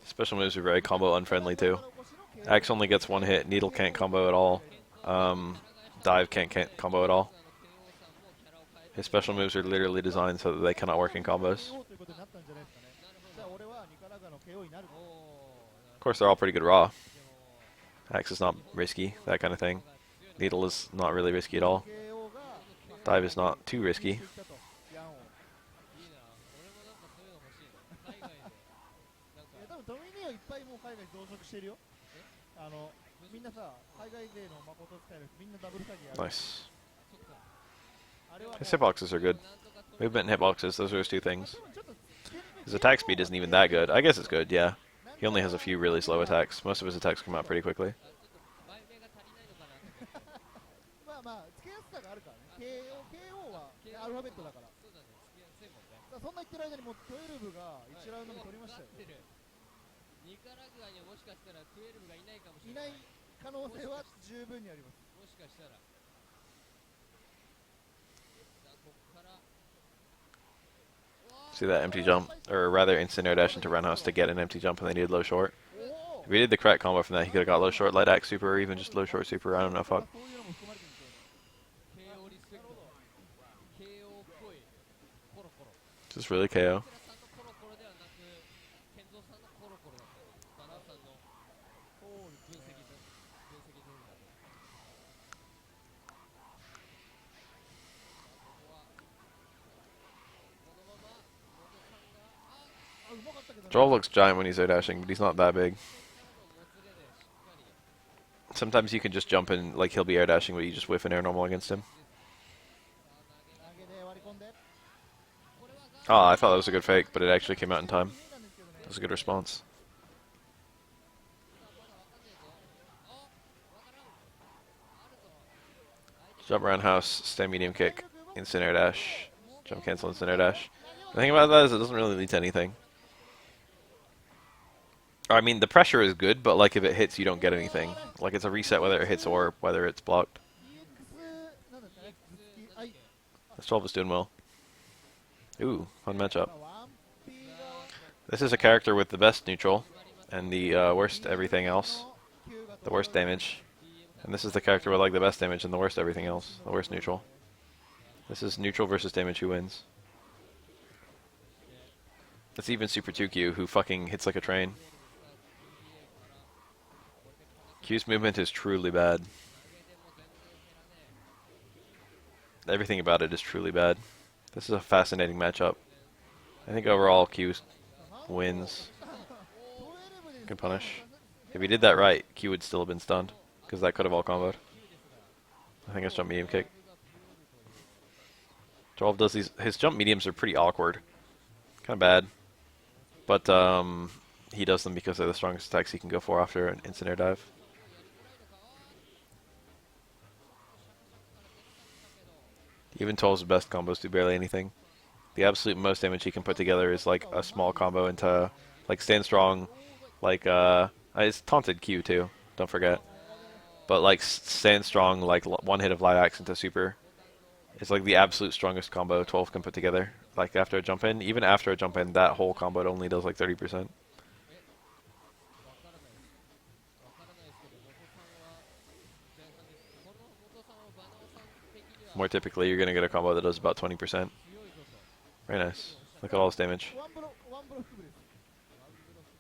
Special moves are very combo unfriendly too. Axe only gets one hit, Needle can't combo at all. Dive can't combo at all. His special moves are literally designed so that they cannot work in combos. Of course, they're all pretty good raw. Axe is not risky, that kind of thing. Needle is not really risky at all. Dive is not too risky. Nice. His hitboxes are good. Movement and hitboxes, those are his two things. His attack speed isn't even that good. I guess it's good, yeah. He only has a few really slow attacks. Most of his attacks come out pretty quickly. See that empty jump, or rather instant air dash into roundhouse to get an empty jump and they needed low short. If he did the correct combo from that, he could have got low short, light axe super, or even just low short super, I don't know, fuck. Just really KO. Joel looks giant when he's air dashing, but he's not that big. Sometimes you can just jump in, like he'll be air dashing, but you just whiff an air normal against him. 投げで割り込んで Oh, I thought that was a good fake, but it actually came out in time. That was a good response. Jump around house, stand medium kick, instant air dash, jump cancel, instant air dash. The thing about that is it doesn't really lead to anything. I mean, the pressure is good, but like if it hits, you don't get anything. Like it's a reset whether it hits or whether it's blocked. EX なんですかね頭突きはい This 12 is doing well. Ooh, fun matchup. ワンピーが This is a character with the best neutral and the worst everything else. The worst damage. And this is the character with like the best damage and the worst everything else. The worst neutral. This is neutral versus damage, who wins. It's even Super 2Q, who fucking hits like a train. Q's movement is truly bad. Everything about it is truly bad. This is a fascinating matchup. I think overall Q wins. Good punish. If he did that right, Q would still have been stunned, because that could have all comboed. I think it's jump medium kick. 12 does these. His jump mediums are pretty awkward. Kind of bad. But he does them because they're the strongest attacks he can go for after an instant air dive. Even 12's best combos do barely anything. The absolute most damage he can put together is like a small combo into like stand strong, like it's taunted Q too, don't forget. But like stand strong, like one hit of light axe into super. It's like the absolute strongest combo 12 can put together. Like after a jump in, even after a jump in, that whole combo only does like 30%. More typically, you're gonna get a combo that does about 20%. Very nice. Look at all this damage. ワンブロック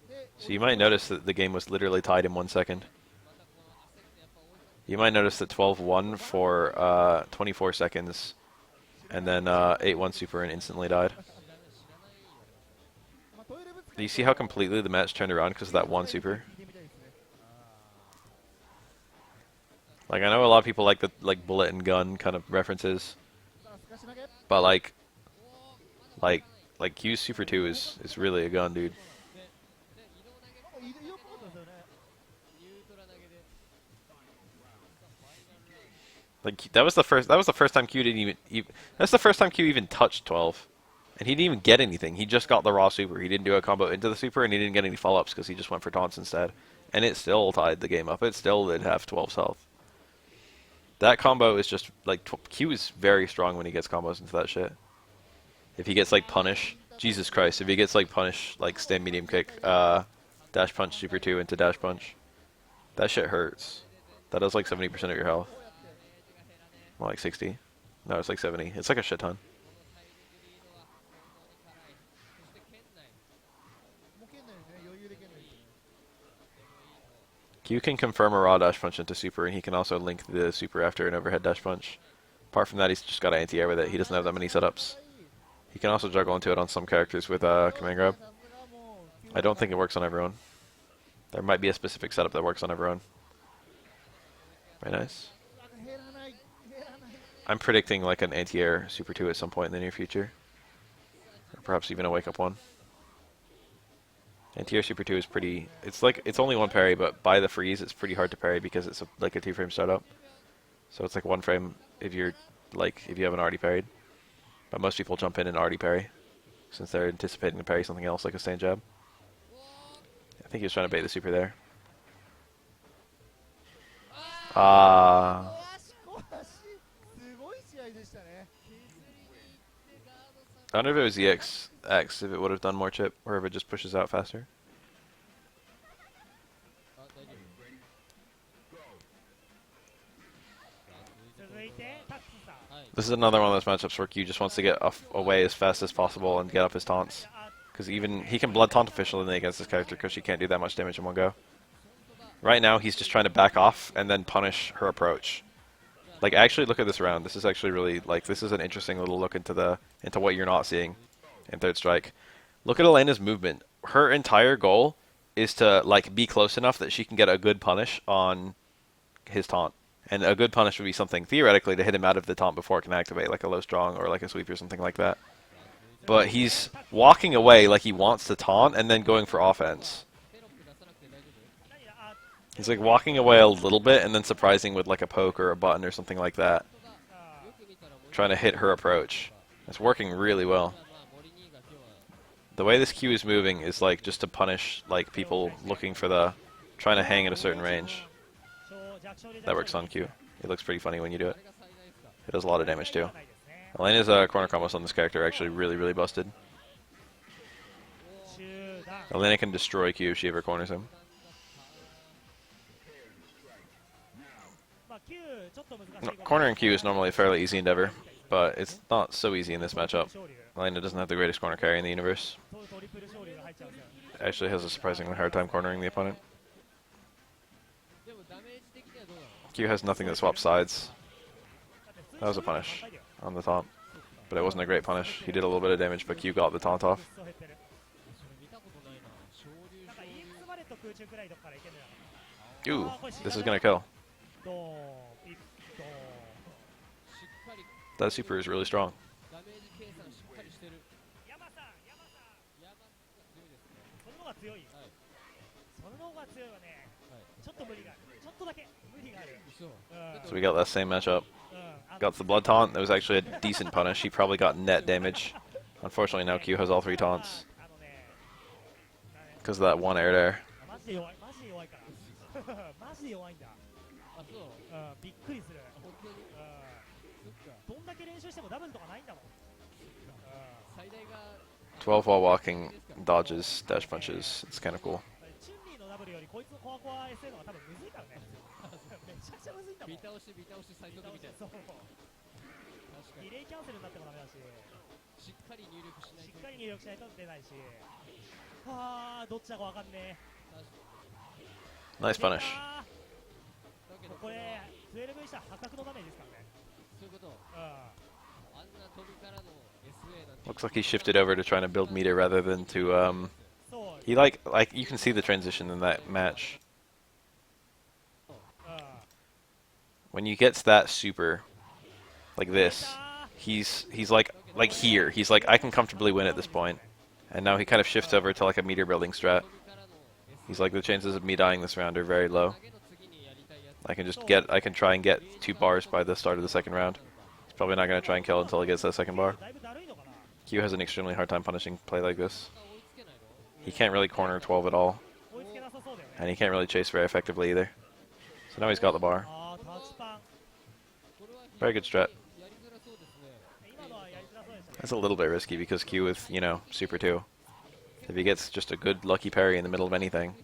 ですで So you might notice that the game was literally tied in 1 second. You might notice that 12 won for 24 seconds, and then 8-1 super and instantly died. まあトイレぶつけ Do you see how completely the match turned around because of that one super? 聞いてみたいですね Like I know a lot of people like the like bullet and gun kind of references, さあすかし投げ but like Q's super 2 is really a gun, dude. いいよかったですよね Like that was the first time Q didn't even that's the first time Q even touched 12. And he didn't even get anything. He just got the raw super. He didn't do a combo into the super, and he didn't get any follow-ups because he just went for taunts instead. And it still tied the game up. It still did have 12's health. That combo is just, like, Q is very strong when he gets combos into that shit. If he gets, like, punish, Jesus Christ, if he gets, like, punish, like, stand medium kick, dash punch super 2 into dash punch, that shit hurts. That does, like, 70% of your health. More like 60. No, it's like 70. It's like a shit ton. もう圏内ですね余裕で圏内ですね Q can confirm a raw dash punch into super, and he can also link the super after an overhead dash punch. Apart from that, he's just got anti-air with it. He doesn't have that many setups. He can also juggle into it on some characters with command grab. さすがもう I don't think it works on everyone. There might be a specific setup that works on everyone. Very nice. 減らない減らない I'm predicting like an anti-air super 2 at some point in the near future. Or perhaps even a wake-up one. Anti-air super 2 is pretty... It's only one parry, but by the freeze, it's pretty hard to parry because it's like a 2-frame startup. So it's like 1 frame if you haven't already parried. But most people jump in and already parry, since they're anticipating to parry something else like a stand jab. I think he was trying to bait the super there. Ah. 小足すごい試合でしたね I wonder if it was EX X, if it would have done more chip, or if it just pushes out faster. This is another one of those matchups where Q just wants to get away as fast as possible and get up his taunts. Because even he can blood taunt efficiently against this character because she can't do that much damage in one go. Right now he's just trying to back off and then punish her approach. Like actually look at this round. This is actually really this is an interesting little look into what you're not seeing in Third Strike. Look at Elena's movement. Her entire goal is to be close enough that she can get a good punish on his taunt. And a good punish would be something, theoretically, to hit him out of the taunt before it can activate, like a low strong or like a sweep or something like that. But he's walking away like he wants to taunt and then going for offense. He's like walking away a little bit and then surprising with like a poke or a button or something like that. Trying to hit her approach. It's working really well. The way this Q is moving is like just to punish like people looking for the trying to hang at a certain range. That works on Q. It looks pretty funny when you do it. It does a lot of damage too. Elena's corner combos on this character are actually really, really busted. Elena can destroy Q if she ever corners him. No, cornering Q is normally a fairly easy endeavor, but it's not so easy in this matchup. Elena doesn't have the greatest corner carry in the universe. Actually has a surprisingly hard time cornering the opponent. Q has nothing that swaps sides. That was a punish on the taunt, but it wasn't a great punish. He did a little bit of damage, but Q got the taunt off. Ooh, this is gonna kill. That super is really strong. So we got that same matchup. Got the blood taunt. That was actually a decent punish. He probably got net damage. Unfortunately, now Q has all 3 taunts because of that one air there. "12 while walking, dodges, dash punches." It's kind of cool. Nice punish. Looks like he shifted over to trying to build meter rather than to he like you can see the transition in that match. When you gets that super like this, he's like here. He's like, I can comfortably win at this point. And now he kind of shifts over to like a meter building strat. He's like, the chances of me dying this round are very low. I can try and get 2 bars by the start of the second round. He's probably not going to try and kill until he gets that second bar. Q has an extremely hard time punishing play like this. He can't really corner 12 at all. And he can't really chase very effectively either. So now he's got the bar. Very good strat. That's a little bit risky because Q with, you know, Super 2. If he gets just a good lucky parry in the middle of anything.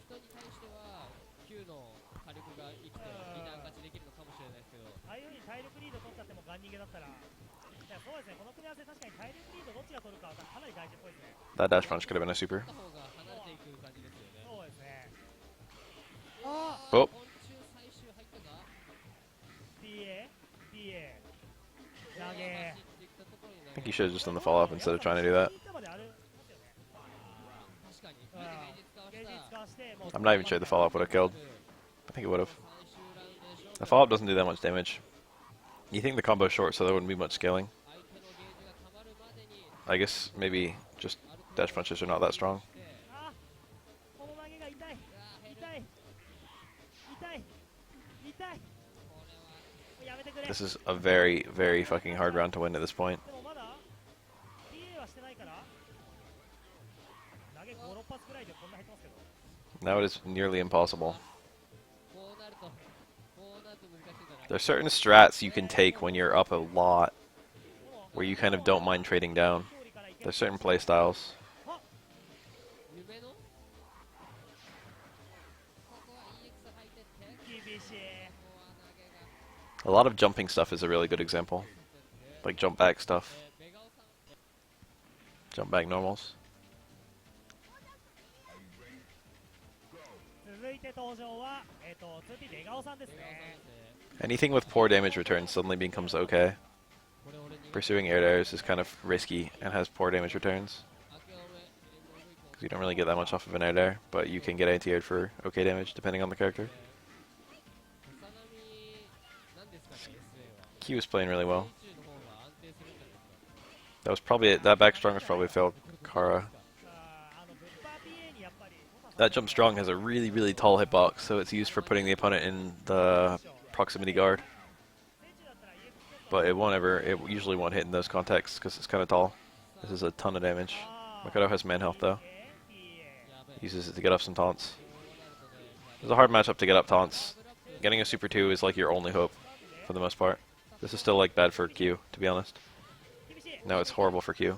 That dash punch could have been a super. Oh. I think he should have just done the follow-up instead of trying to do that. I'm not even sure the follow-up would have killed. I think it would have. The follow-up doesn't do that much damage. You think the combo's short, so there wouldn't be much scaling. I guess maybe just dash punches are not that strong. This is a very, very fucking hard round to win at this point. Now it is nearly impossible. There are certain strats you can take when you're up a lot, where you kind of don't mind trading down. There's certain play styles. A lot of jumping stuff is a really good example. Like jump back stuff. Jump back normals. Anything with poor damage return suddenly becomes okay. Pursuing air dares is kind of risky and has poor damage returns. Because you don't really get that much off of an air dare, but you can get anti-aired for okay damage depending on the character. He was playing really well. That was probably it. That back strong was probably failed Kara. That jump strong has a really, really tall hitbox, so it's used for putting the opponent in the proximity guard. But it won't ever, it usually won't hit in those contexts because it's kind of tall. This is a ton of damage. Makoto has man health though. Uses it to get up some taunts. It's a hard matchup to get up taunts. Getting a Super 2 is like your only hope, for the most part. This is still like bad for Q, to be honest. No, it's horrible for Q.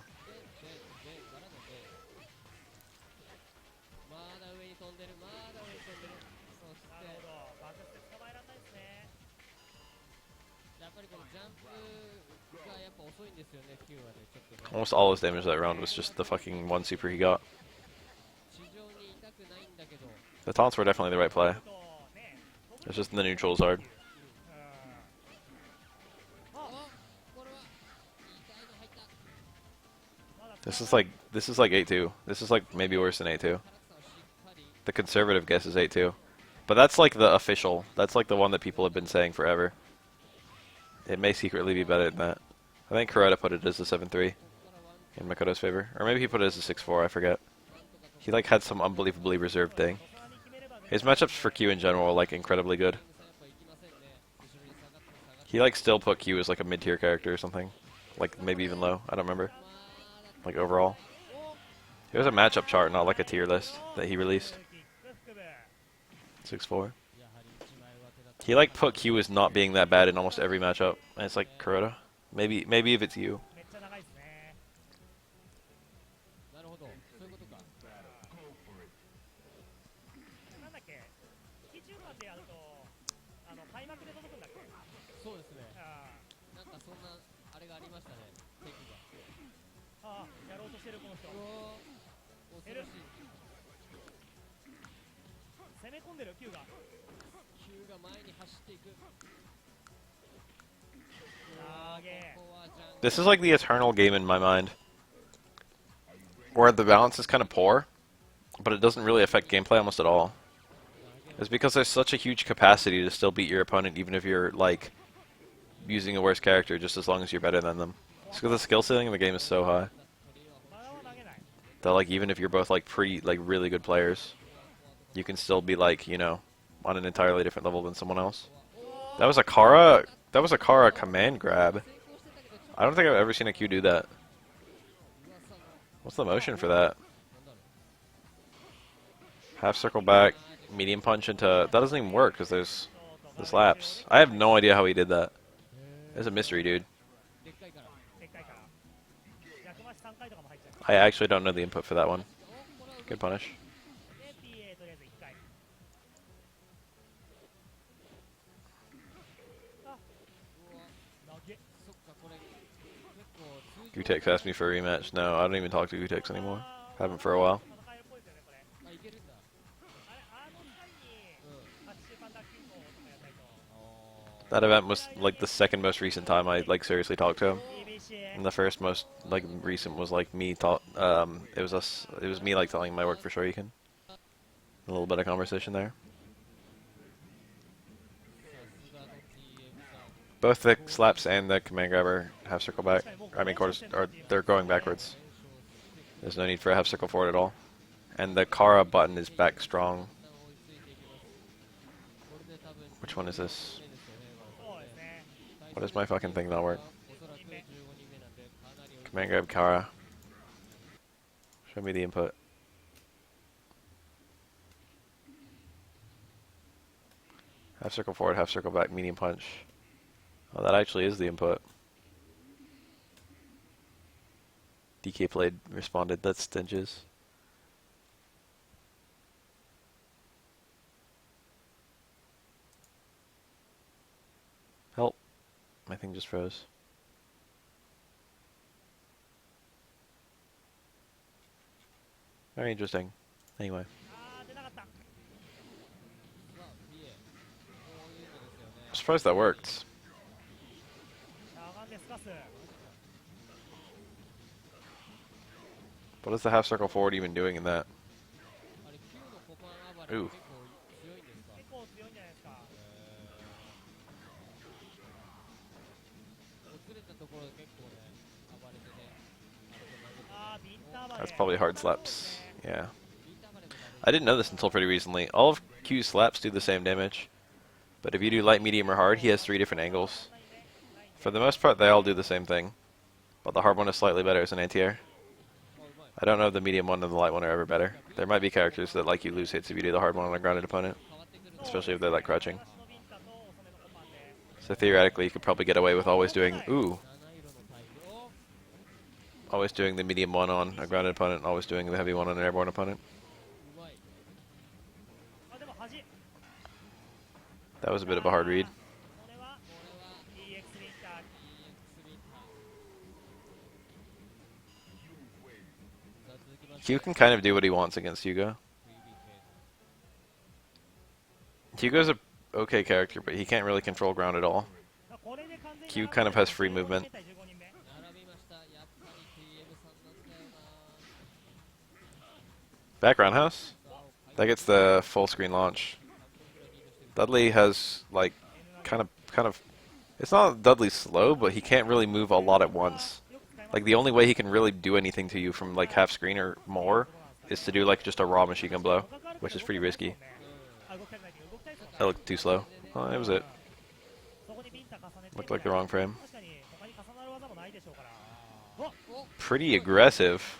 Almost all his damage that round was just the fucking one super he got. The taunts were definitely the right play. It's just the neutrals hard. This is like 8-2. This is like maybe worse than 8-2. The conservative guess is 8-2. But that's like the official. That's like the one that people have been saying forever. It may secretly be better than that. I think Kurata put it as a 7-3 in Makoto's favor. Or maybe he put it as a 6-4, I forget. He like had some unbelievably reserved thing. His matchups for Q in general are like incredibly good. He like still put Q as like a mid-tier character or something. Like maybe even low, I don't remember. Like overall. It was a matchup chart, not like a tier list that he released. 6-4. He like put Q as not being that bad in almost every matchup. And it's like Kurata. Maybe if it's you. This is like the eternal game in my mind, where the balance is kind of poor, but it doesn't really affect gameplay almost at all. It's because there's such a huge capacity to still beat your opponent even if you're like using a worse character, just as long as you're better than them. It's because the skill ceiling in the game is so high that like even if you're both like really good players, you can still be like, you know, on an entirely different level than someone else. That was a Kara command grab. I don't think I've ever seen a Q do that. What's the motion for that? Half circle back, medium punch into... That doesn't even work because there's laps. I have no idea how he did that. It's a mystery, dude. I actually don't know the input for that one. Good punish. Gutex asked me for a rematch. No, I don't even talk to Gutex anymore. Haven't for a while. That event was like the second most recent time I like seriously talked to him. And the first most like recent was like me it was me like telling him my work for sure you can. A little bit of conversation there. Both the slaps and the command grabber half circle back. I mean quarters they're going backwards. There's no need for a half circle forward at all. And the Kara button is back strong. Which one is this? What does my fucking thing not work? Command grab Kara. Show me the input. Half circle forward, half circle back, medium punch. Oh, that actually is the input. DK played, responded, that's Stinges. Help. My thing just froze. Very interesting. Anyway. I'm surprised that worked. What is the half circle forward even doing in that? Ooh. That's probably hard slaps. Yeah. I didn't know this until pretty recently. All of Q's slaps do the same damage. But if you do light, medium, or hard, he has 3 different angles. For the most part, they all do the same thing. But the hard one is slightly better as an anti-air. I don't know if the medium one and the light one are ever better. There might be characters that like you lose hits if you do the hard one on a grounded opponent. Especially if they're like crouching. So theoretically, you could probably get away with always doing, always doing the medium one on a grounded opponent, and always doing the heavy one on an airborne opponent. That was a bit of a hard read. Q can kind of do what he wants against Hugo. Hugo's a okay character, but he can't really control ground at all. Q kind of has free movement. Back roundhouse? That gets the full screen launch. Dudley has like kind of it's not Dudley's slow, but he can't really move a lot at once. Like the only way he can really do anything to you from like half screen or more is to do like just a raw machine gun blow, which is pretty risky. That looked too slow. Oh, that was it. Looked like the wrong frame. Pretty aggressive.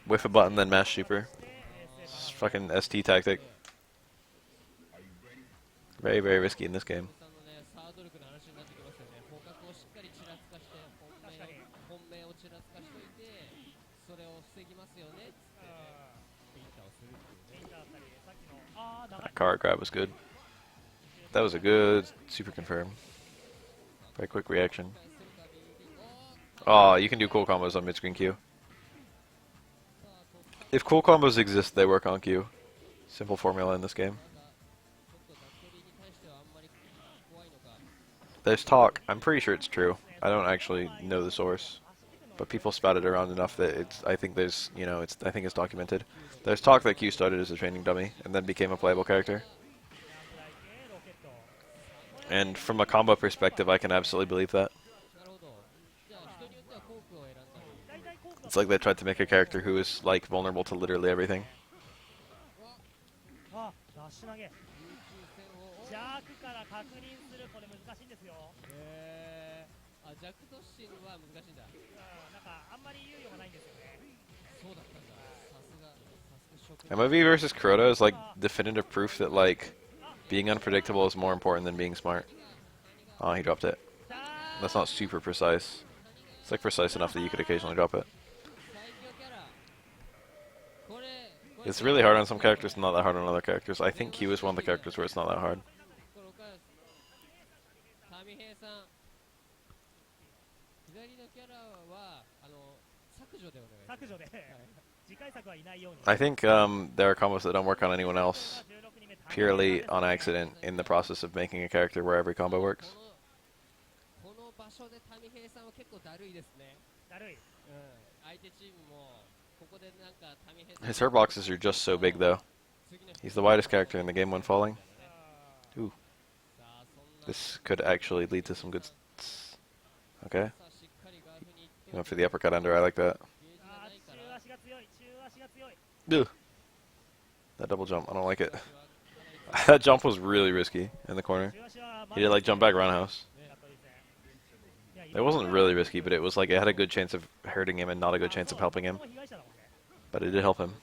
Whiff a button, then mash super. It's fucking ST tactic. Very, very risky in this game. That card grab was good. That was a good super confirm. Very quick reaction. Oh, you can do cool combos on mid-screen Q. If cool combos exist, they work on Q. Simple formula in this game. There's talk. I'm pretty sure it's true. I don't actually know the source, but people spout it around enough that it's. I think there's, I think it's documented. There's talk that Q started as a training dummy and then became a playable character. And from a combo perspective, I can absolutely believe that. It's like they tried to make a character who is like vulnerable to literally everything. MOV versus Kuroda is like definitive proof that like being unpredictable is more important than being smart. Oh, he dropped it. That's not super precise. It's like precise enough that you could occasionally drop it. It's really hard on some characters and not that hard on other characters. I think Q is one of the characters where it's not that hard. I think there are combos that don't work on anyone else purely on accident in the process of making a character where every combo works. His hurt boxes are just so big though. He's the widest character in the game when falling. Ooh. This could actually lead to some good... Okay. He went for the uppercut under, I like that. Ugh. That double jump, I don't like it. That jump was really risky in the corner. He did like jump back roundhouse. It wasn't really risky, but it was like it had a good chance of hurting him and not a good chance of helping him. But it did help him.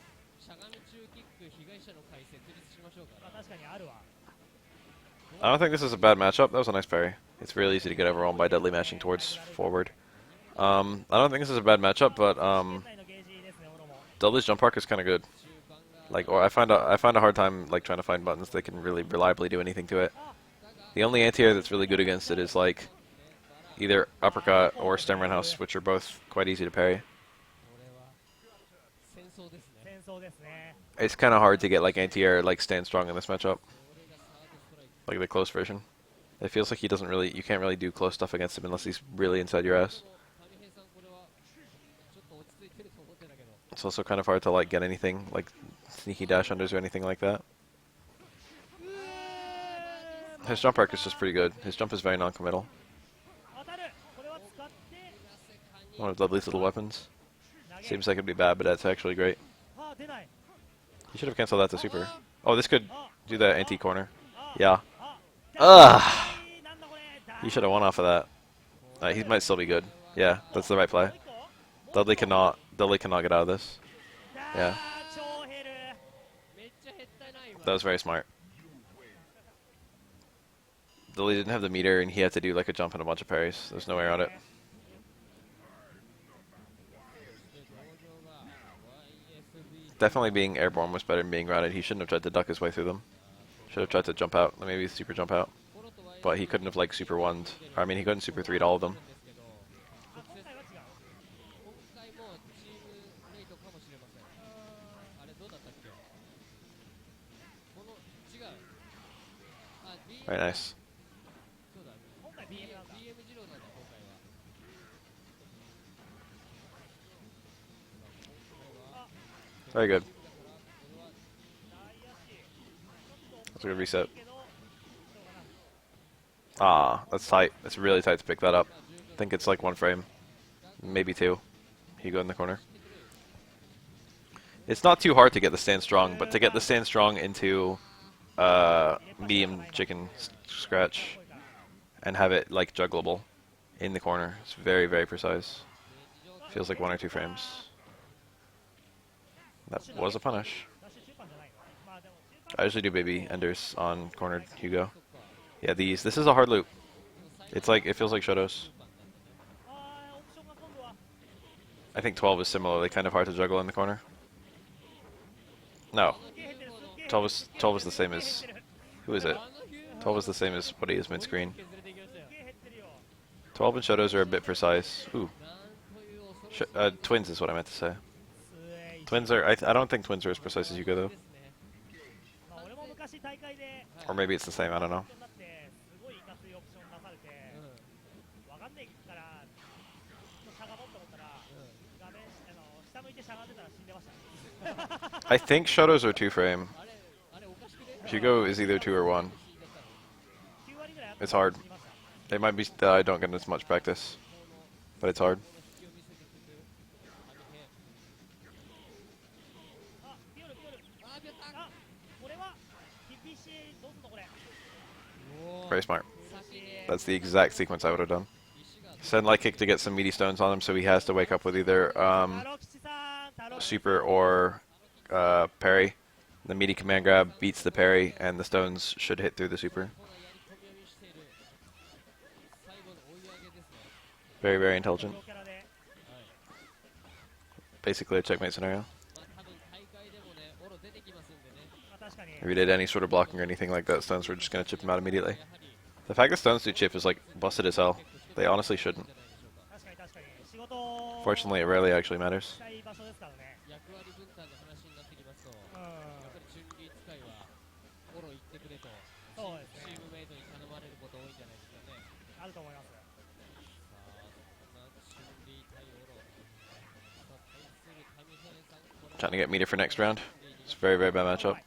I don't think this is a bad matchup. That was a nice parry. It's really easy to get overwhelmed by Dudley mashing towards forward. I don't think this is a bad matchup, but Dudley's jump arc is kind of good. Like, or I find a hard time like trying to find buttons that can really reliably do anything to it. The only anti-air that's really good against it is like either uppercut or stem roundhouse, which are both quite easy to parry. It's kind of hard to get like anti-air like stand strong in this matchup. Like the close version. It feels like you can't really do close stuff against him unless he's really inside your ass. It's also kind of hard to like get anything like sneaky dash unders or anything like that. His jump arc is just pretty good. His jump is very non-committal. One of Dudley's little weapons. Seems like it'd be bad, but that's actually great. You should have canceled that to super. Oh, this could do that anti-corner. Yeah. Ugh! He should have won off of that. He might still be good. Yeah, that's the right play. Dudley cannot get out of this. Yeah. That was very smart. Dudley didn't have the meter, and he had to do like a jump and a bunch of parries. There's no way around it. Definitely being airborne was better than being grounded. He shouldn't have tried to duck his way through them. Should have tried to jump out, maybe super jump out. But he couldn't have like super one'd. I mean, he couldn't super three'd all of them. Very nice. Very good. That's a good reset. Ah, that's tight. It's really tight to pick that up. I think it's like 1 frame. Maybe 2. Hugo in the corner. It's not too hard to get the stand strong, but to get the stand strong into medium chicken scratch and have it like juggleable in the corner, it's very, very precise. Feels like 1 or 2 frames. That was a punish. I usually do baby enders on cornered Hugo. Yeah, this is a hard loop. It's like, it feels like Shoto's. I think 12 is similarly kind of hard to juggle in the corner. No. 12 is the same as, who is it? 12 is the same as what he is mid-screen. 12 and Shoto's are a bit precise. Ooh. Twins is what I meant to say. Twins are, I don't think twins are as precise as Hugo though. Or maybe it's the same, I don't know. I think Shoto's are 2 frame. Hugo is either 2 or 1. It's hard. It might be that I don't get as much practice, but it's hard. Very smart. That's the exact sequence I would have done. Send light kick to get some meaty stones on him, so he has to wake up with either super or parry. The meaty command grab beats the parry, and the stones should hit through the super. Very, very intelligent. Basically a checkmate scenario. If he did any sort of blocking or anything like that, stones were just going to chip him out immediately. The fact that stones do chip is like busted as hell. They honestly shouldn't. Fortunately, it rarely actually matters. Trying to get meter for next round. It's a very, very bad matchup.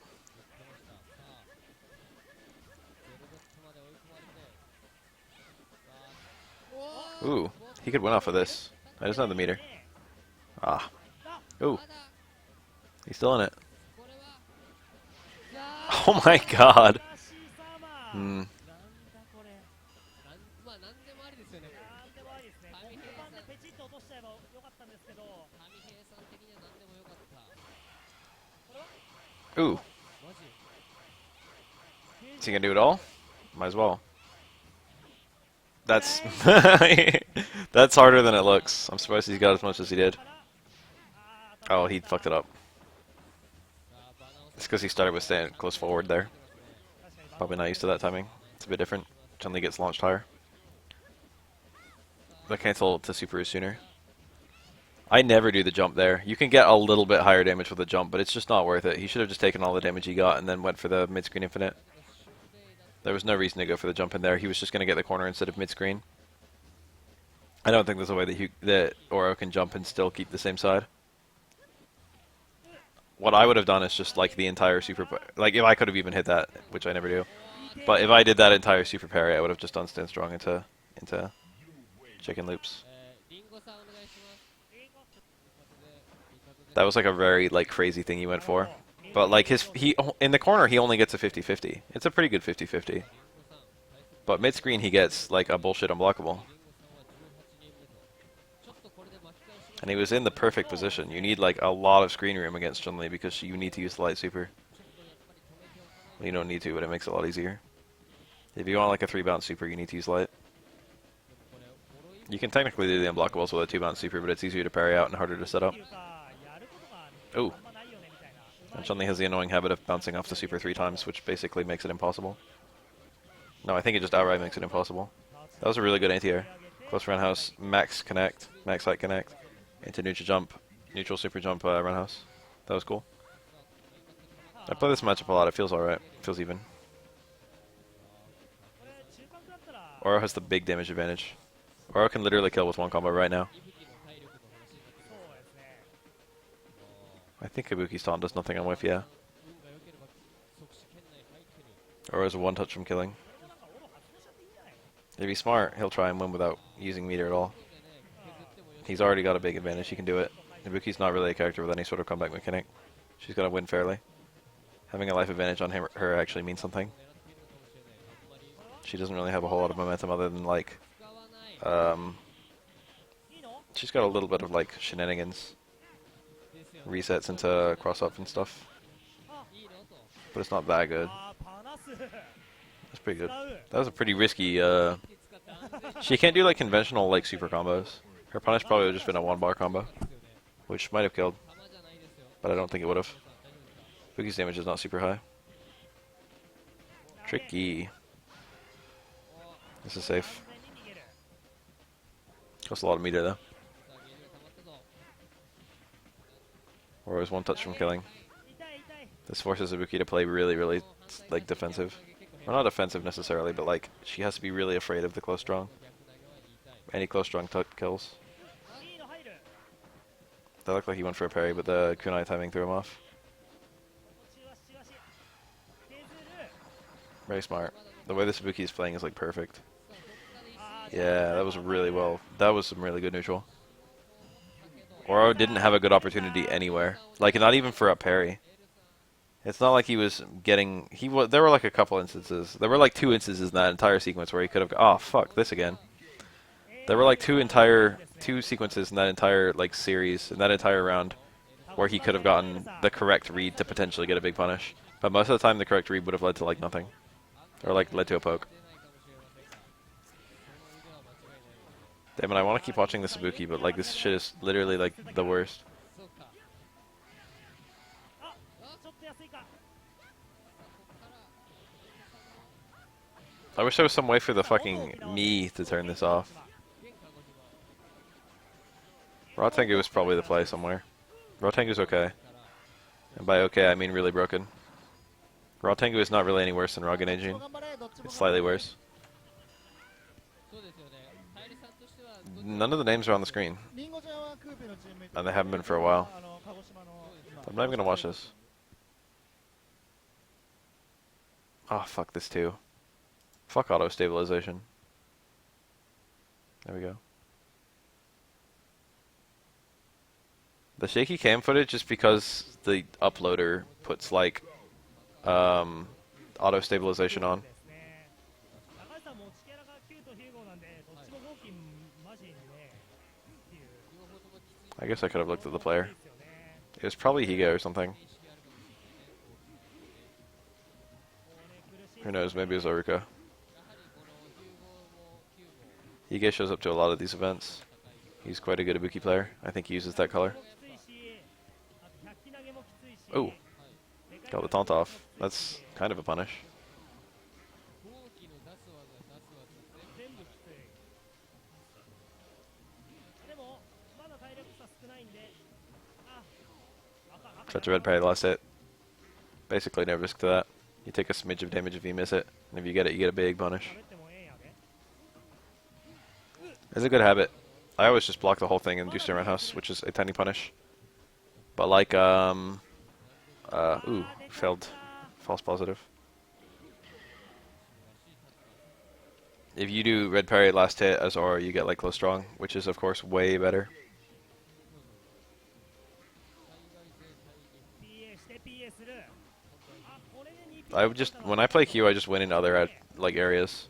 Ooh, he could win off of this. I just know the meter. Ah. Ooh. He's still in it. Oh my god. Hmm. Ooh. Is he gonna do it all? Might as well. That's that's harder than it looks. I'm surprised he's got as much as he did. Oh, he fucked it up. It's because he started with staying close forward there. Probably not used to that timing. It's a bit different. Chun-Li gets launched higher. But cancel to super sooner. I never do the jump there. You can get a little bit higher damage with the jump, but it's just not worth it. He should have just taken all the damage he got and then went for the mid-screen infinite. There was no reason to go for the jump in there. He was just going to get the corner instead of mid-screen. I don't think there's a way that Oro can jump and still keep the same side. What I would have done is just like the entire super... Like if I could have even hit that, which I never do. But if I did that entire super parry, I would have just done stand strong into chicken loops. That was like a very like crazy thing he went for. But like he in the corner he only gets a 50-50. It's a pretty good 50-50. But mid screen he gets like a bullshit unblockable. And he was in the perfect position. You need like a lot of screen room against Chun-Li because you need to use the light super. Well, you don't need to, but it makes it a lot easier. If you want like a 3-bounce super, you need to use light. You can technically do the unblockables with a 2-bounce super, but it's easier to parry out and harder to set up. Oh. And Chun-Li has the annoying habit of bouncing off the super 3 times, which basically makes it impossible. No, I think it just outright makes it impossible. That was a really good anti-air. Close roundhouse, max connect, max height connect, into neutral jump, neutral super jump roundhouse. That was cool. I play this matchup a lot, it feels alright. It feels even. Oro has the big damage advantage. Oro can literally kill with one combo right now. I think Ibuki's taunt does nothing on whiff, yeah. Oro's a one-touch from killing. If he's smart, he'll try and win without using meter at all. He's already got a big advantage, he can do it. Ibuki's not really a character with any sort of comeback mechanic. She's got to win fairly. Having a life advantage on her actually means something. She doesn't really have a whole lot of momentum other than like... she's got a little bit of like shenanigans. Resets into cross-up and stuff. But it's not that good. That's pretty good. That was a pretty risky, she can't do like conventional like super combos. Her punish probably would have just been a 1-bar combo. Which might have killed. But I don't think it would have. Ibuki's damage is not super high. Tricky. This is safe. Costs a lot of meter though. Or is one touch from killing. This forces Ibuki to play really like defensive. Well, not defensive necessarily, but like she has to be really afraid of the close strong. Any close strong kills. That looked like he went for a parry, but the kunai timing threw him off. Very smart. The way this Ibuki is playing is like perfect. Yeah, that was really well. That was some really good neutral. Oro didn't have a good opportunity anywhere. Like, not even for a parry. It's not like he was getting... There were like a couple instances. There were like 2 instances in that entire sequence where he could have... Oh, fuck, this again. There were like 2 sequences in that entire like series, in that entire round, where he could have gotten the correct read to potentially get a big punish. But most of the time the correct read would have led to like nothing. Or like led to a poke. Damn it, I want to keep watching this Ibuki, but like this shit is literally like the worst. I wish there was some way for the fucking me to turn this off. Raw Tengu is probably the play somewhere. Raw Tengu's okay. And by okay, I mean really broken. Raw Tengu is not really any worse than Raw Genejin. It's slightly worse. None of the names are on the screen. And they haven't been for a while. I'm not even gonna watch this. Oh, fuck this too. Fuck auto stabilization. There we go. The shaky cam footage is because the uploader puts like auto stabilization on. I guess I could have looked at the player. It was probably Higa or something. Who knows, maybe it was Oruka. Higa shows up to a lot of these events. He's quite a good Ibuki player. I think he uses that color. Oh, got the taunt off. That's kind of a punish. Such a red parry last hit. Basically no risk to that. You take a smidge of damage if you miss it, and if you get it, you get a big punish. It's a good habit. I always just block the whole thing and do stun roundhouse, which is a tiny punish. But like, ooh, failed. False positive. If you do red parry last hit as aura, you get like close strong, which is of course way better. I would just when I play Q, I just win in other like areas.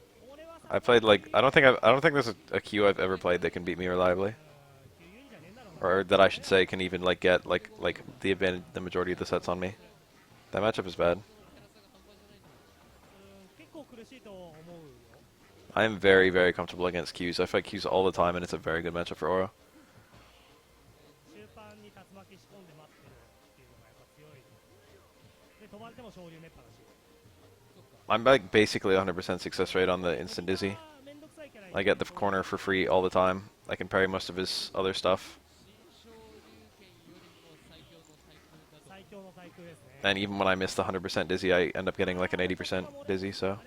I played like I don't think there's a Q I've ever played that can beat me reliably, or that I should say can even like get like the advantage, the majority of the sets on me. That matchup is bad. I am very comfortable against Qs. I fight Qs all the time, and it's a very good matchup for Oro. I'm like basically 100% success rate on the instant dizzy. I get the corner for free all the time. I can parry most of his other stuff. And even when I miss the 100% dizzy, I end up getting like an 80% dizzy, so.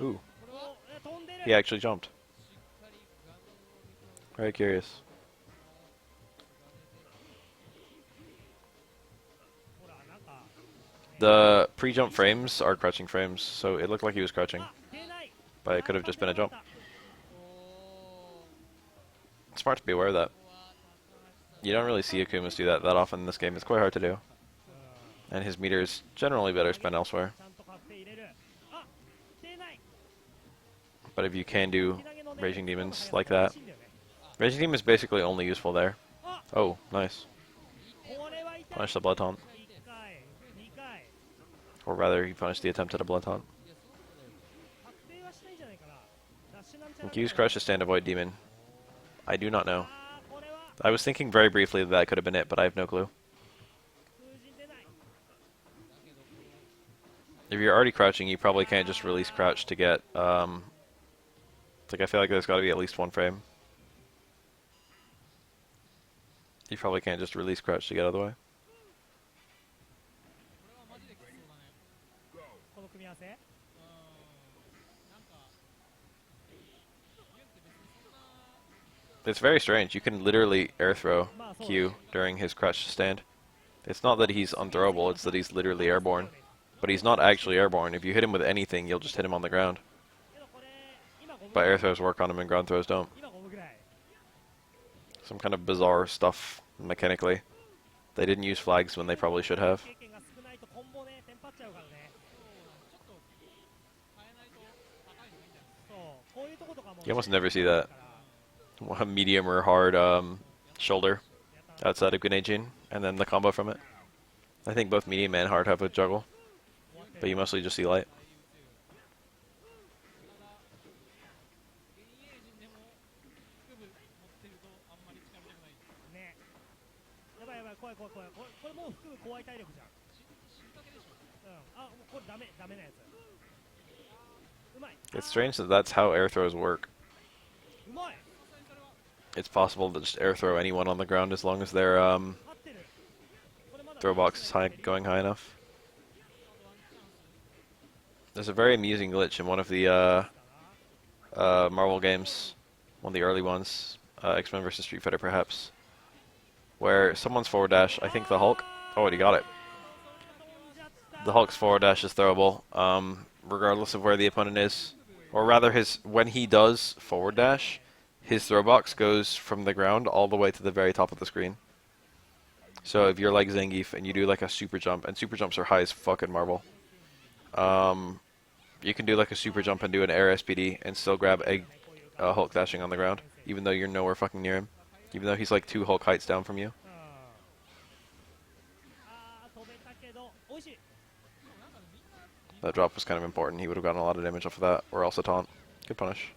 Ooh. He actually jumped. Very curious. The pre-jump frames are crouching frames, so it looked like he was crouching. But it could have just been a jump. Smart to be aware of that. You don't really see Akumas do that often in this game. It's quite hard to do. And his meter is generally better spent elsewhere. But if you can do Raging Demons like that. Raging Demon is basically only useful there. Oh, nice. Punish the Blood Taunt. Or rather, he punished the attempt at a Blood Taunt. Can Q's crush to stand avoid Demon? I do not know. I was thinking very briefly that could have been it, but I have no clue. If you're already crouching, you probably can't just release crouch to get, like I feel like there's got to be at least one frame. You probably can't just release crouch to get out of the way. It's very strange. You can literally air throw Q during his crouch stand. It's not that he's unthrowable, it's that he's literally airborne. But he's not actually airborne. If you hit him with anything, you'll just hit him on the ground. But air throws work on him and ground throws don't. Some kind of bizarre stuff mechanically. They didn't use flags when they probably should have. You almost never see that. A medium or hard shoulder outside of Gunejin, and then the combo from it. I think both medium and hard have a juggle, but you mostly just see light. It's strange that that's how air throws work. It's possible to just air throw anyone on the ground as long as their throw box is going high enough. There's a very amusing glitch in one of the Marvel games, one of the early ones, X-Men vs. Street Fighter perhaps, where someone's forward dash, I think the Hulk, oh, he got it. The Hulk's forward dash is throwable, regardless of where the opponent is. Or rather, when he does forward dash, his throw box goes from the ground all the way to the very top of the screen. So if you're like Zangief and you do like a super jump, and super jumps are high as fucking marble, you can do like a super jump and do an air SPD and still grab a Hulk dashing on the ground, even though you're nowhere fucking near him. Even though he's like 2 Hulk heights down from you. That drop was kind of important. He would have gotten a lot of damage off of that, or else a taunt. Good punish.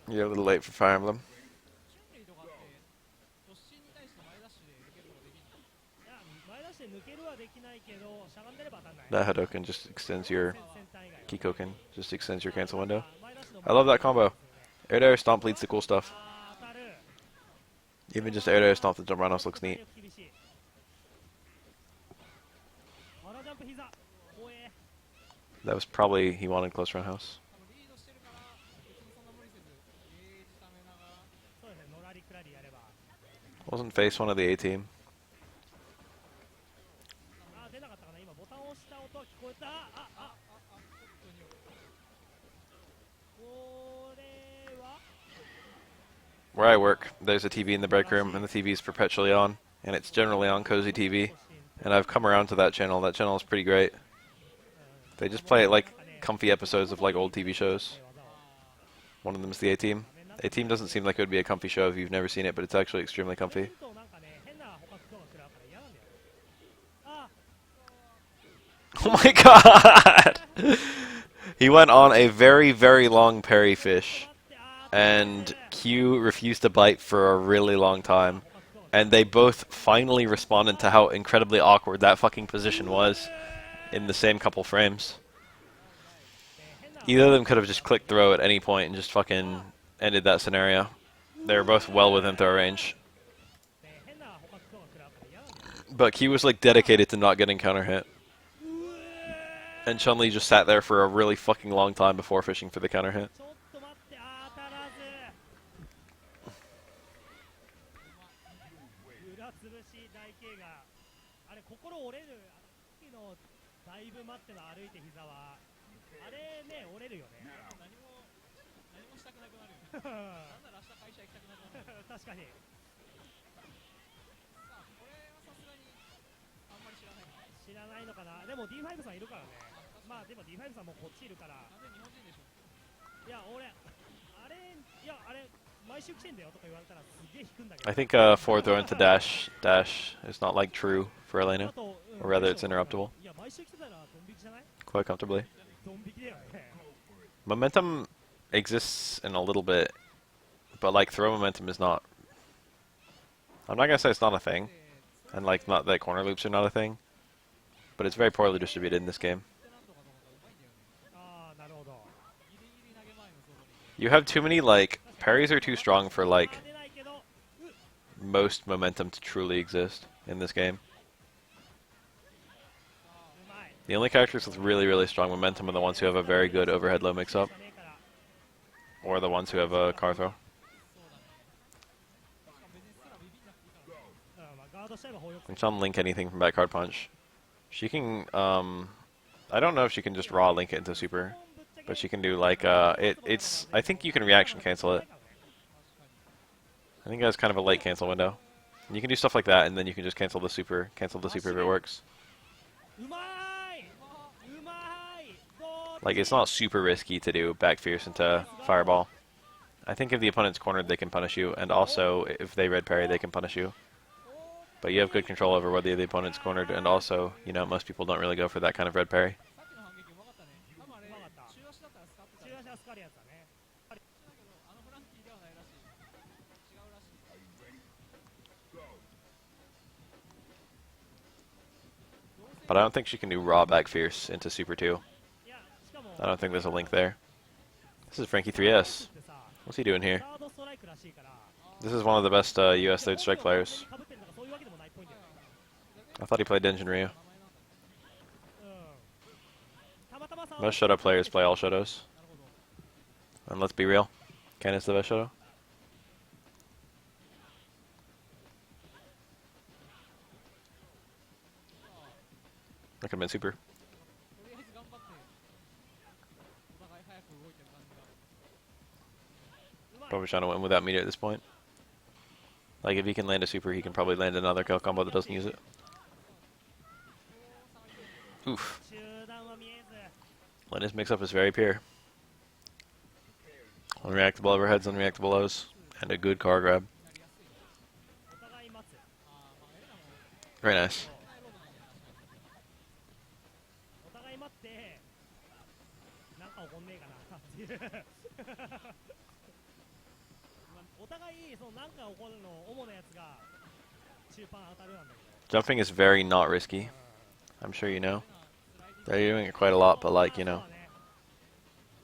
You're a little late for Fire Emblem. That Hadoken just extends your Kikoken, just extends your cancel window. I love that combo. Air to air stomp leads to cool stuff. Even just air to air stomp the Jump Roundhouse looks neat. That was probably he wanted close roundhouse. Wasn't face one of the A team. Where I work, there's a TV in the break room, and the TV is perpetually on, and it's generally on Cozy TV. And I've come around to that channel. That channel is pretty great. They just play like comfy episodes of like old TV shows. One of them is the A Team. A Team doesn't seem like it would be a comfy show if you've never seen it, but it's actually extremely comfy. Oh my god! He went on a very, very long parry fish, and Q refused to bite for a really long time, and they both finally responded to how incredibly awkward that fucking position was in the same couple frames. Either of them could have just clicked throw at any point and just fucking ended that scenario. They were both well within throw range. But Q was like dedicated to not getting counter hit. And Chun-Li just sat there for a really fucking long time before fishing for the counter hit. I think forward throw into dash is not like true for Elena, or rather it's interruptible. Quite comfortably. Momentum exists in a little bit, but like throw momentum is not. I'm not gonna say it's not a thing, and like not that corner loops are not a thing, but it's very poorly distributed in this game. You have too many like parries are too strong for like most momentum to truly exist in this game. The only characters with really, really strong momentum are the ones who have a very good overhead low mix-up, or the ones who have a car throw. And she don't link anything from back hard punch. She can, I don't know if she can just raw link it into super, but she can do like, it's, I think you can reaction cancel it. I think it has kind of a late cancel window. And you can do stuff like that, and then you can just cancel the super if it works. Like, it's not super risky to do back fierce into fireball. I think if the opponent's cornered, they can punish you, and also, if they red parry, they can punish you. But you have good control over whether the opponent's cornered, and also, you know, most people don't really go for that kind of red parry. But I don't think she can do raw back fierce into super 2. I don't think there's a link there. This is Frankie 3S. What's he doing here? This is one of the best US third strike players. I thought he played Denjin Ryu. Most Shoto players play all Shotos. And let's be real, Ken is the best Shoto. That could have been super. Probably trying to win without meter at this point. Like, if he can land a super, he can probably land another kill combo that doesn't use it. Oof. Lena's mix-up is very pure. Unreactable overheads, unreactable lows, and a good car grab. Very nice. Jumping is very not risky. I'm sure you know. They're doing it quite a lot, but like, you know.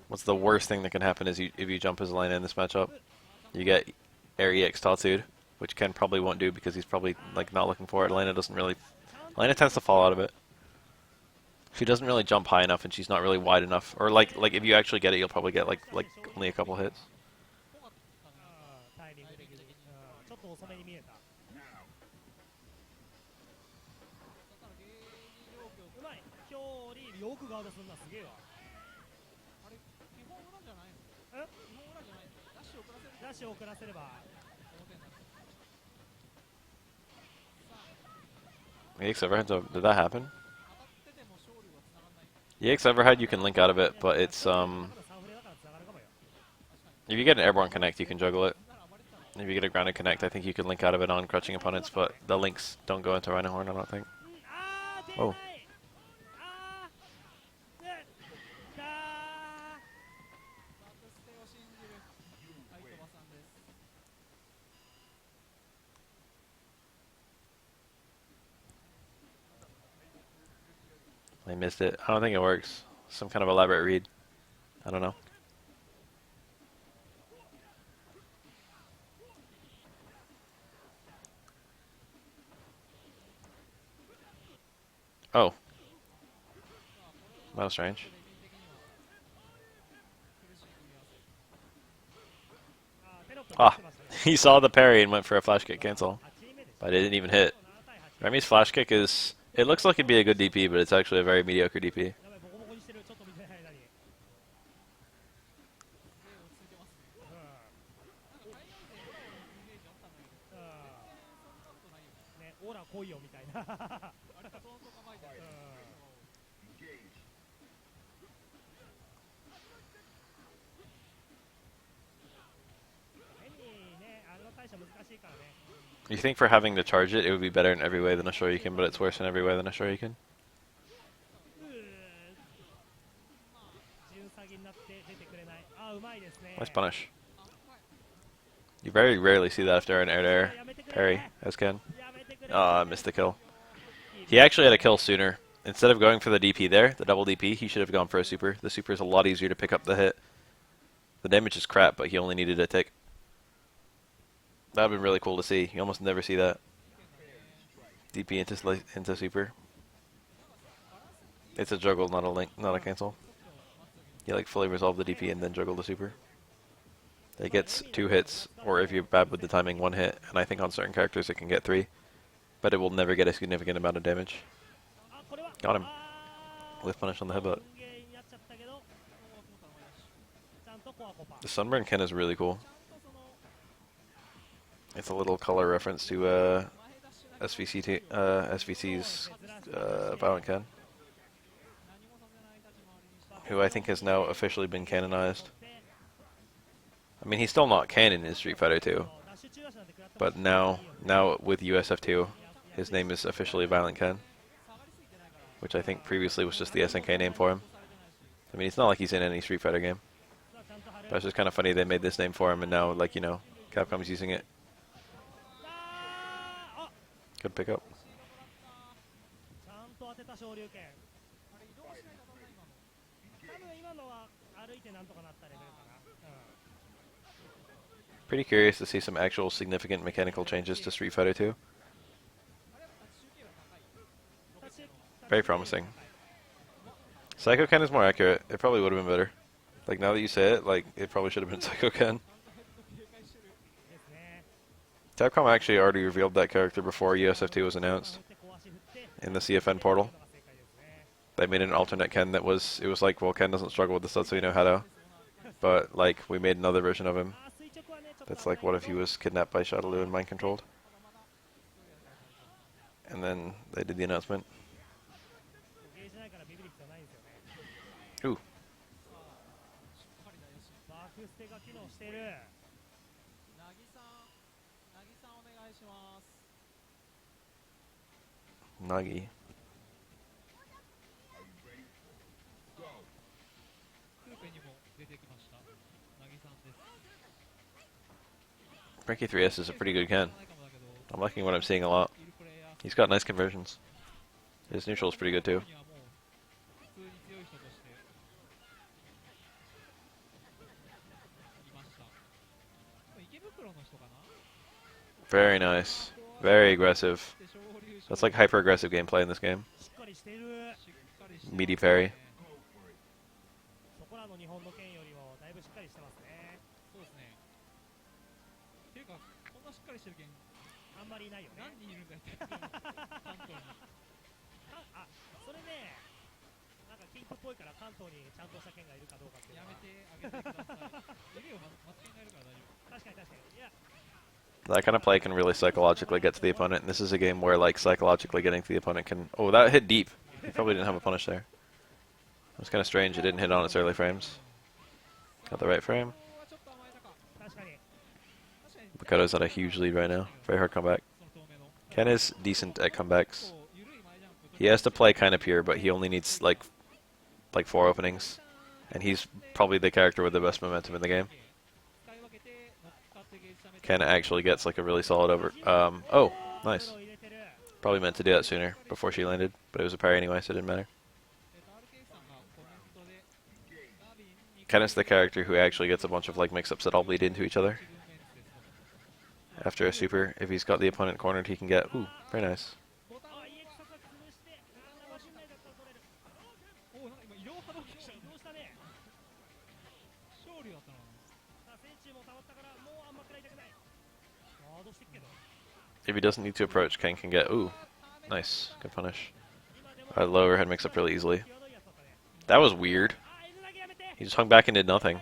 What's the worst thing that can happen is if you jump as Elena in this matchup, you get Air EX Tatsu'd, which Ken probably won't do because he's probably like not looking for it. Elena doesn't really... Elena tends to fall out of it. She doesn't really jump high enough, and she's not really wide enough. Or like if you actually get it, you'll probably get like only a couple hits. タイミング的に、ちょっと遅めに見えた。だからゲージ状況うまい。表裏よくガードするのはすげえわ。あれ基本裏じゃないの？基本裏じゃないの？ダッシュを遅らせれば表になる。EX Overhead, did that happen? EX Overhead, you can link out of it, but it's if you get an airborne connect, you can juggle it. If you get a grounded connect, I think you can link out of it on crouching opponents, but the links don't go into Rhino Horn, I don't think. Oh. I missed it. I don't think it works. Some kind of elaborate read. I don't know. Oh. That was strange. Ah, he saw the parry and went for a flash kick cancel. But it didn't even hit. Remy's flash kick is... It looks like it'd be a good DP, but it's actually a very mediocre DP. You think for having to charge it, it would be better in every way than a Shoryuken, but it's worse in every way than a Shoryuken? Nice punish. You very rarely see that after an air-to-air parry, as Ken. I missed the kill. He actually had a kill sooner. Instead of going for the DP there, the double DP, he should have gone for a super. The super is a lot easier to pick up the hit. The damage is crap, but he only needed a tick. That would have been really cool to see. You almost never see that. DP into super. It's a juggle, not a link, not a cancel. You like fully resolve the DP and then juggle the super. It gets 2 hits, or if you're bad with the timing, 1 hit. And I think on certain characters it can get 3. But it will never get a significant amount of damage. Got him. Lift punish on the headbutt. The Sunburn Ken is really cool. It's a little color reference to SVC's Violent Ken, who I think has now officially been canonized. I mean, he's still not canon in Street Fighter 2, but now with USF2, his name is officially Violent Ken, which I think previously was just the SNK name for him. I mean, it's not like he's in any Street Fighter game, but it's just kind of funny they made this name for him, and now, like, you know, Capcom's using it. Good pickup. Pretty curious to see some actual significant mechanical changes to Street Fighter 2. Very promising. Psycho Ken is more accurate. It probably would have been better. Like, now that you say it, like, it probably should have been Psycho Ken. Capcom actually already revealed that character before USF2 was announced in the CFN portal. They made an alternate Ken that was, it was like, well, Ken doesn't struggle with the Satsui no Hado, but like, we made another version of him. That's like, what if he was kidnapped by Shadaloo and mind controlled? And then they did the announcement. Ooh. Nagi. Frankie 3S is a pretty good Ken. I'm liking what I'm seeing a lot. He's got nice conversions. His neutral is pretty good too. Very nice. Very aggressive. That's like hyper-aggressive gameplay in this game. meaty parry. そこらの日本の剣よりもだいぶしっかりしてますね。そうですね。ていうかこんなしっかりしてる剣あんまりいないよね。何人いるんだよって関東に。あ、それね、なんかキングっぽいから関東にちゃんとした剣がいるかどうかっていうのはやめてあげてください。いるよ、マツケンがいるから大丈夫。確かに確かに。いや。 That kind of play can really psychologically get to the opponent, and this is a game where, like, psychologically getting to the opponent can... Oh, that hit deep. He probably didn't have a punish there. It was kind of strange. It didn't hit on its early frames. Got the right frame. Makoto's at a huge lead right now. Very hard comeback. Ken is decent at comebacks. He has to play kind of pure, but he only needs, like 4 openings. And he's probably the character with the best momentum in the game. Ken actually gets like a really solid over. Oh, nice. Probably meant to do that sooner before she landed, but it was a parry anyway, so it didn't matter. Ken is the character who actually gets a bunch of like mix-ups that all bleed into each other. After a super, if he's got the opponent cornered, he can get. Ooh, very nice. If he doesn't need to approach, Ken can get. Ooh, nice. Good punish. Low overhead mix up really easily. That was weird. He just hung back and did nothing.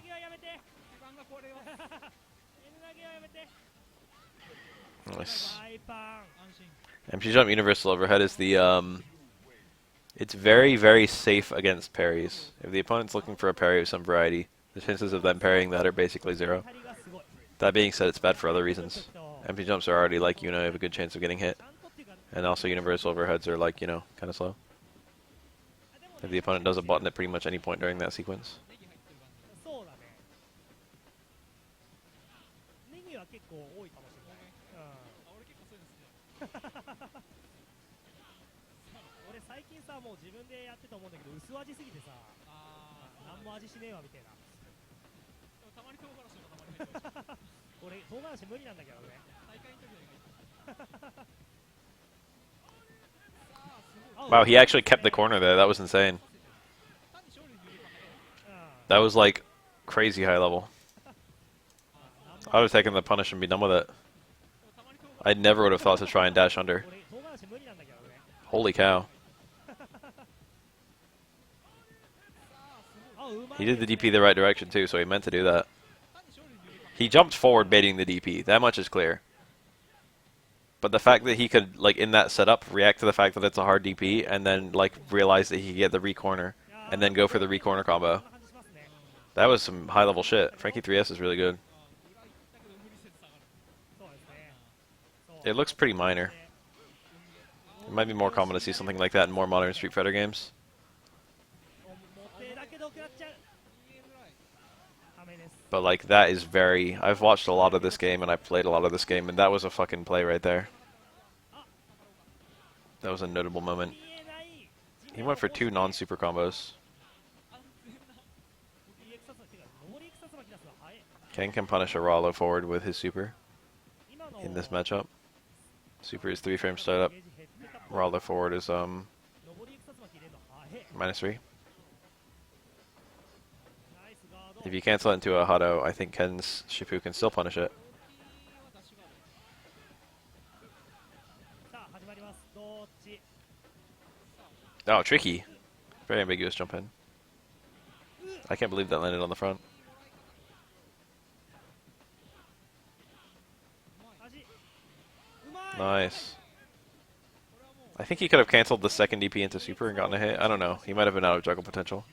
Nice. MP jump universal overhead is the it's very, very safe against parries. If the opponent's looking for a parry of some variety, the chances of them parrying that are basically 0. That being said, it's bad for other reasons. MP jumps are already like, you know, have a good chance of getting hit. And also universal overheads are like, you know, kind of slow. If the opponent does a button at pretty much any point during that sequence. Wow, he actually kept the corner there. That was insane. That was like crazy high level. I would have taken the punish and be done with it. I never would have thought to try and dash under. Holy cow. He did the DP the right direction too, so he meant to do that. He jumped forward baiting the DP. That much is clear. But the fact that he could, like, in that setup, react to the fact that it's a hard DP, and then, like, realize that he could get the re-corner, and then go for the re-corner combo. That was some high-level shit. Frankie 3S is really good. It looks pretty minor. It might be more common to see something like that in more modern Street Fighter games. But, like, that is very... I've watched a lot of this game, and I've played a lot of this game, and that was a fucking play right there. That was a notable moment. He went for 2 non-super combos. Ken can punish a raw low forward with his super in this matchup. Super is 3 frame startup. Raw low forward is -3. If you cancel it into a Hado, I think Ken's shipu can still punish it. Oh, tricky. Very ambiguous jump in. I can't believe that landed on the front. Nice. I think he could have canceled the second DP into super and gotten a hit. I don't know. He might have been out of juggle potential.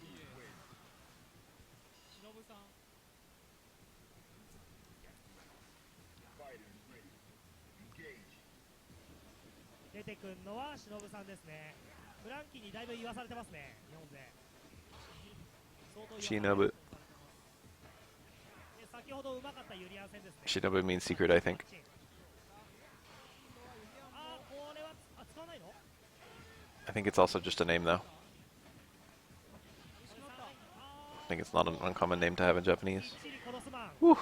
Shinobu. Shinobu means secret, I think. I think it's also just a name, though. I think it's not an uncommon name to have in Japanese. Whew.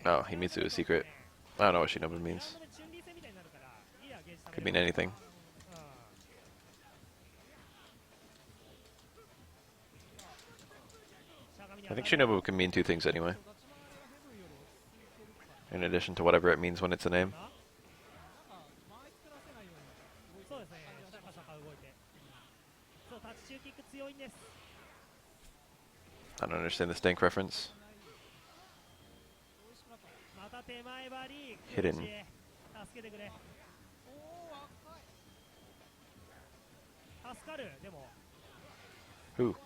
Oh, he means it was secret. I don't know what Shinobu means. Could mean anything. I think Shinobu can mean two things anyway. In addition to whatever it means when it's a name. I don't understand the stank reference. Hidden. Who?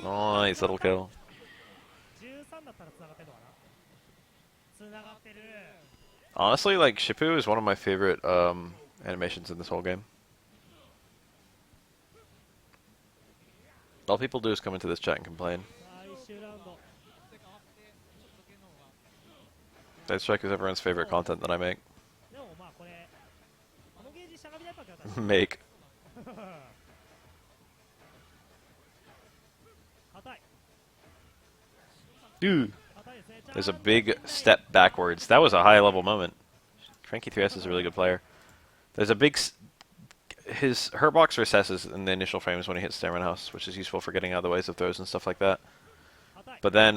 Nice little kill. Honestly, like, shipu is one of my favorite animations in this whole game. All people do is come into this chat and complain. Dead Strike is everyone's favorite content that I make. Make. Dude. There's a big step backwards. That was a high level moment. Frankie 3S is a really good player. There's a big... His hurtbox recesses in the initial frames when he hits Stamina House, which is useful for getting out of the ways of throws and stuff like that. But then,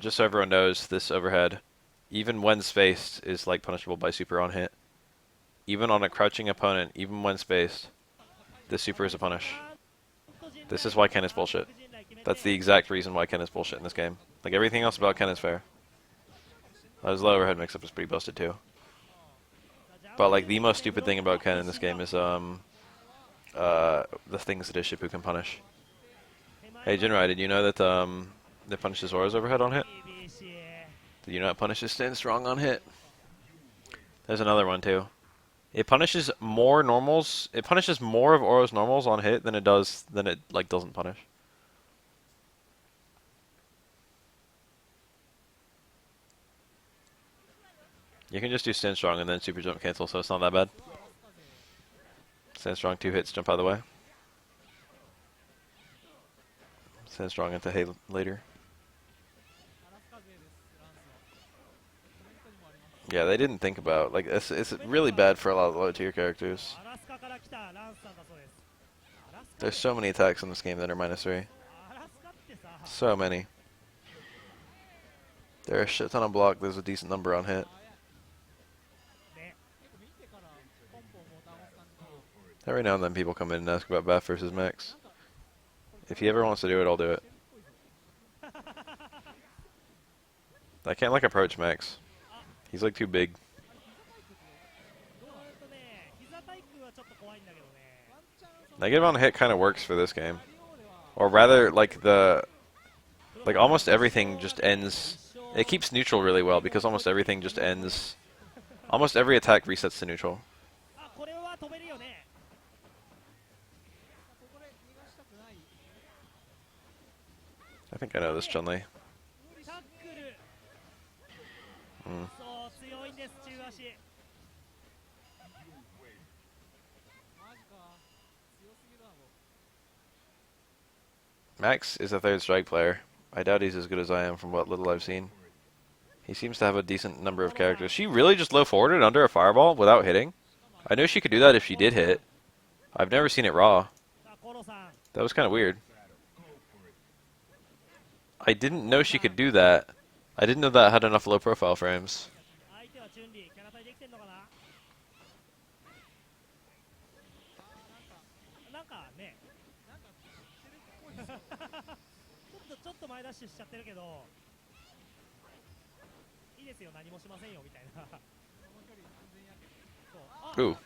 just so everyone knows, this overhead, even when spaced, is like punishable by super on hit. Even on a crouching opponent, even when spaced, this super is a punish. This is why Ken is bullshit. That's the exact reason why Ken is bullshit in this game. Like, everything else about Ken is fair. His low overhead mix-up is pretty busted too. But, like, the most stupid thing about Ken in this game is, the things that his shipu can punish. Hey, Jinrai, did you know that, it punishes Aura's overhead on hit? Did you know it punishes Stand Strong on hit? There's another one, too. It punishes more normals. It punishes more of Aura's normals on hit than it like, doesn't punish. You can just do Stand Strong and then super jump cancel, so it's not that bad. Stand Strong 2 hits, jump out of the way. Stand Strong into Hay later. Yeah, they didn't think about, like, it's really bad for a lot of low tier characters. There's so many attacks in this game that are -3. So many. There are a shit ton on block, there's a decent number on hit. Every now and then people come in and ask about Bath versus Max. If he ever wants to do it, I'll do it. I can't, like, approach Max. He's, like, too big. Negative on hit kind of works for this game. Or rather, like, almost everything just ends... It keeps neutral really well, because almost everything just ends... Almost every attack resets to neutral. I think I know this Chun-Li. Max is a third strike player. I doubt he's as good as I am from what little I've seen. He seems to have a decent number of characters. She really just low forwarded under a fireball without hitting? I knew she could do that if she did hit. I've never seen it raw. That was kind of weird. I didn't know she could do that. I didn't know that had enough low profile frames. Ooh.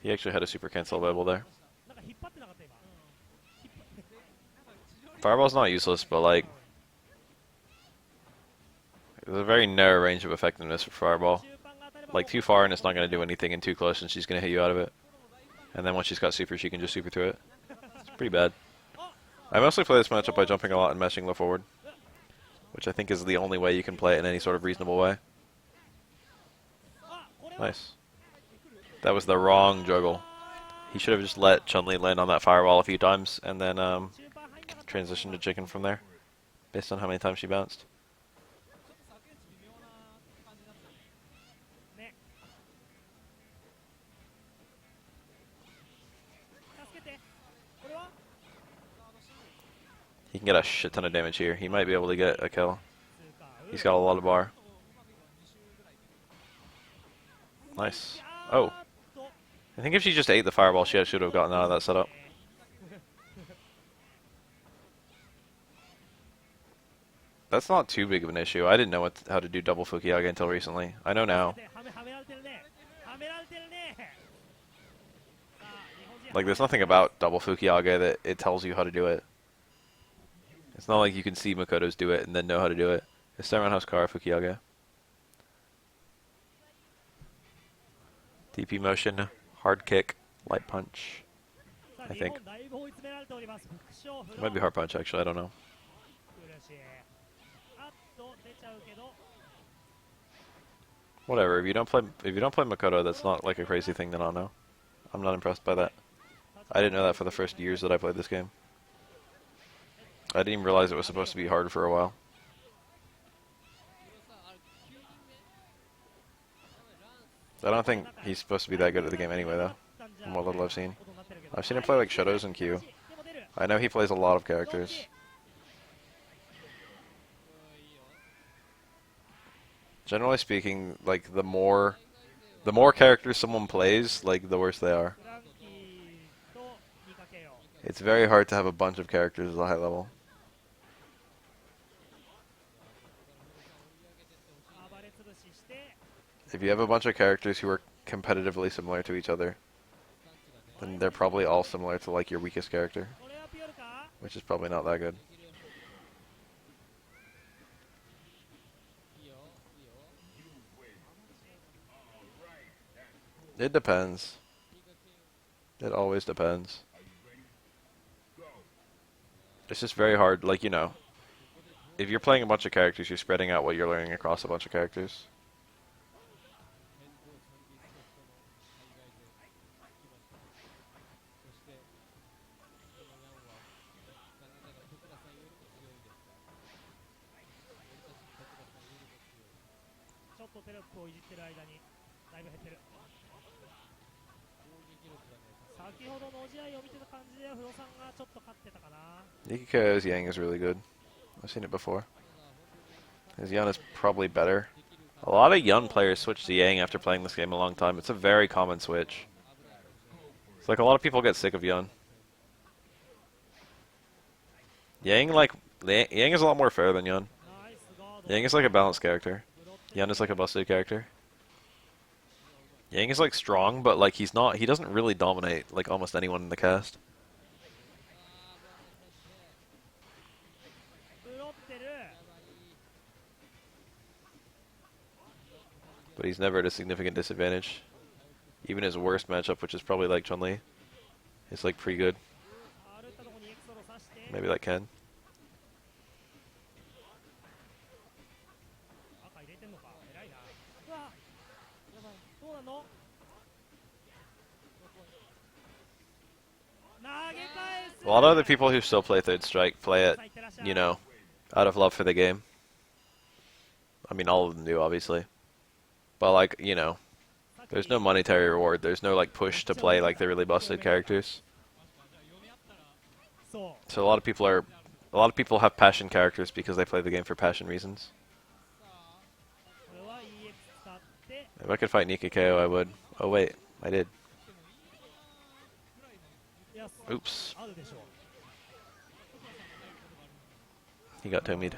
He actually had a super cancel available there. Fireball's not useless, but like... There's a very narrow range of effectiveness for Fireball. Like, too far and it's not going to do anything, and too close and she's going to hit you out of it. And then once she's got super, she can just super through it. It's pretty bad. I mostly play this matchup by jumping a lot and mashing low forward. Which I think is the only way you can play it in any sort of reasonable way. Nice. That was the wrong juggle. He should have just let Chun-Li land on that firewall a few times and then transition to chicken from there, based on how many times she bounced. He can get a shit ton of damage here. He might be able to get a kill. He's got a lot of bar. Nice. Oh. I think if she just ate the fireball, she should have gotten out of that setup. That's not too big of an issue. I didn't know how to do double Fukiage until recently. I know now. Like, there's nothing about double Fukiage that it tells you how to do it. It's not like you can see Makoto's do it and then know how to do it. It's Roundhouse Kara Fukiage. DP motion, hard kick, light punch. I think. It might be hard punch actually, I don't know. Whatever, if you don't play Makoto, that's not like a crazy thing to not know. I'm not impressed by that. I didn't know that for the first years that I played this game. I didn't even realize it was supposed to be hard for a while. I don't think he's supposed to be that good at the game anyway, though, from what little I've seen. I've seen him play like Shadows and Q. I know he plays a lot of characters. Generally speaking, like the more characters someone plays, like the worse they are. It's very hard to have a bunch of characters at a high level. If you have a bunch of characters who are competitively similar to each other, then they're probably all similar to like your weakest character, which is probably not that good. It depends. It always depends. It's just very hard, like, you know, if you're playing a bunch of characters, you're spreading out what you're learning across a bunch of characters. Nikiko's Yang is really good. I've seen it before. His Yun is probably better. A lot of Yun players switch to Yang after playing this game a long time. It's a very common switch. It's like a lot of people get sick of Yun. Yang is a lot more fair than Yun. Yang is like a balanced character. Yun is like a busted character. Yang is like strong, but like he doesn't really dominate like almost anyone in the cast. But he's never at a significant disadvantage. Even his worst matchup, which is probably like Chun-Li, is like pretty good. Maybe like Ken. A lot of other people who still play Third Strike play it, you know, out of love for the game. I mean, all of them do, obviously. But, like, you know, there's no monetary reward. There's no, like, push to play, like, the really busted characters. So a lot of people have passion characters because they play the game for passion reasons. If I could fight Nikiko, I would. Oh, wait. I did. Oops. He got Tomied.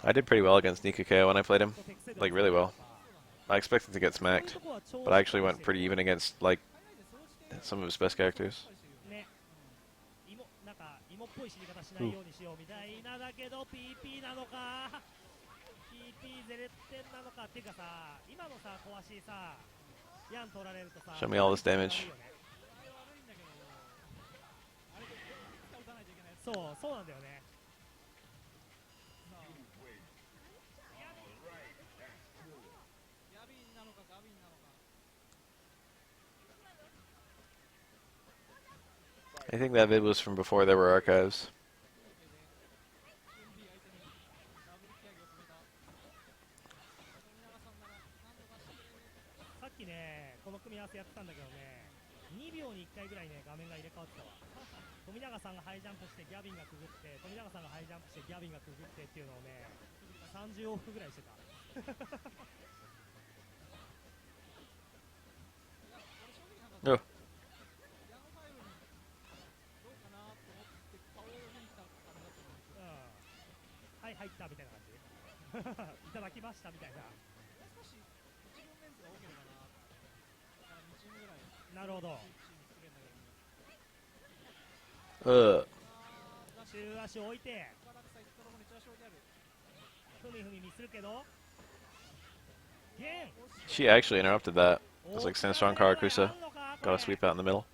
I did pretty well against Nikiko when I played him. Like, really well. I expected to get smacked, but I actually went pretty even against, like, some of his best characters. Ooh. Show me all this damage. I think that vid was from before there were archives. チュンリー相手にダブルキャリを止めた。富永さんなら何とかしてくれる。さっきね、この組み合わせやってたんだけどね、2秒に1回ぐらいね、画面が入れ替わってたわ。富永さんがハイジャンプしてギャビンがくぐって、富永さんがハイジャンプしてギャビンがくぐってっていうのをね、30往復ぐらいしてた。いや、これ正直なんか、Oh. ヤンファイブにどうかなと思って顔を見に来た感じだったんですよ。はい、入ったみたいな感じ。いただきましたみたいな。もう少し一軍メンツが多ければな。だから2チームぐらい。なるほど。チーム作れるんだけども。中足を置いて、バラクサイトロボに中足置いてある。ふみふみミスるけど、ゲン She actually interrupted that. It was like stand strong Karakusa. Got a sweep out in the middle.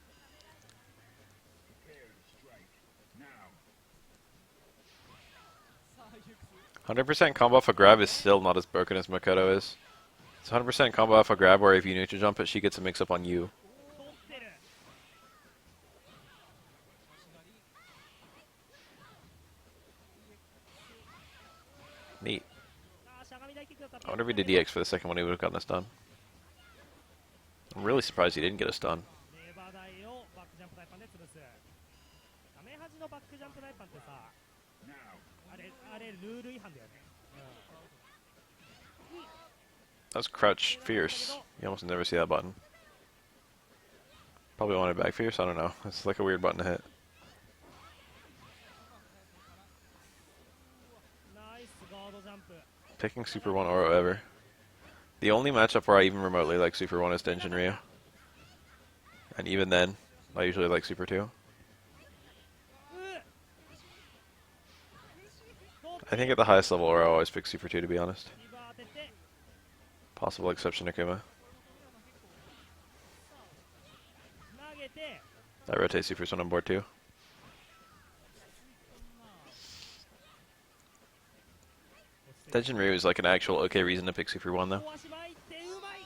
Sa Yuku. 100% combo off a grab is still not as broken as Makoto is. It's 100% combo off a grab where if you neutral jump it, she gets a mix up on you. 取ってる。 Neat. あー、しゃがみ台キックだった。 I wonder if he did EX for the second one, he would have gotten a stun. I'm really surprised he didn't get a stun. レバー台をバックジャンプ大パンで潰す。画面端のバックジャンプ大パンってさ、あれルール違反だよね。That was crouch fierce. You almost never see that button. Probably wanted back fierce, I don't know. It's like a weird button to hit. ナイスガードジャンプ。 Picking Super 1 Oro ever. The only matchup where I even remotely like Super 1 is Denshin Ryu. And even then, I usually like Super 2. I think at the highest level Oro I always pick Super 2 to be honest. リバー当てて、 Possible exception Akuma. 投げて、 I rotate Supers when on board too. Denshin Ryu is like an actual okay reason to pick Super 1 though. 小足巻いてうまい。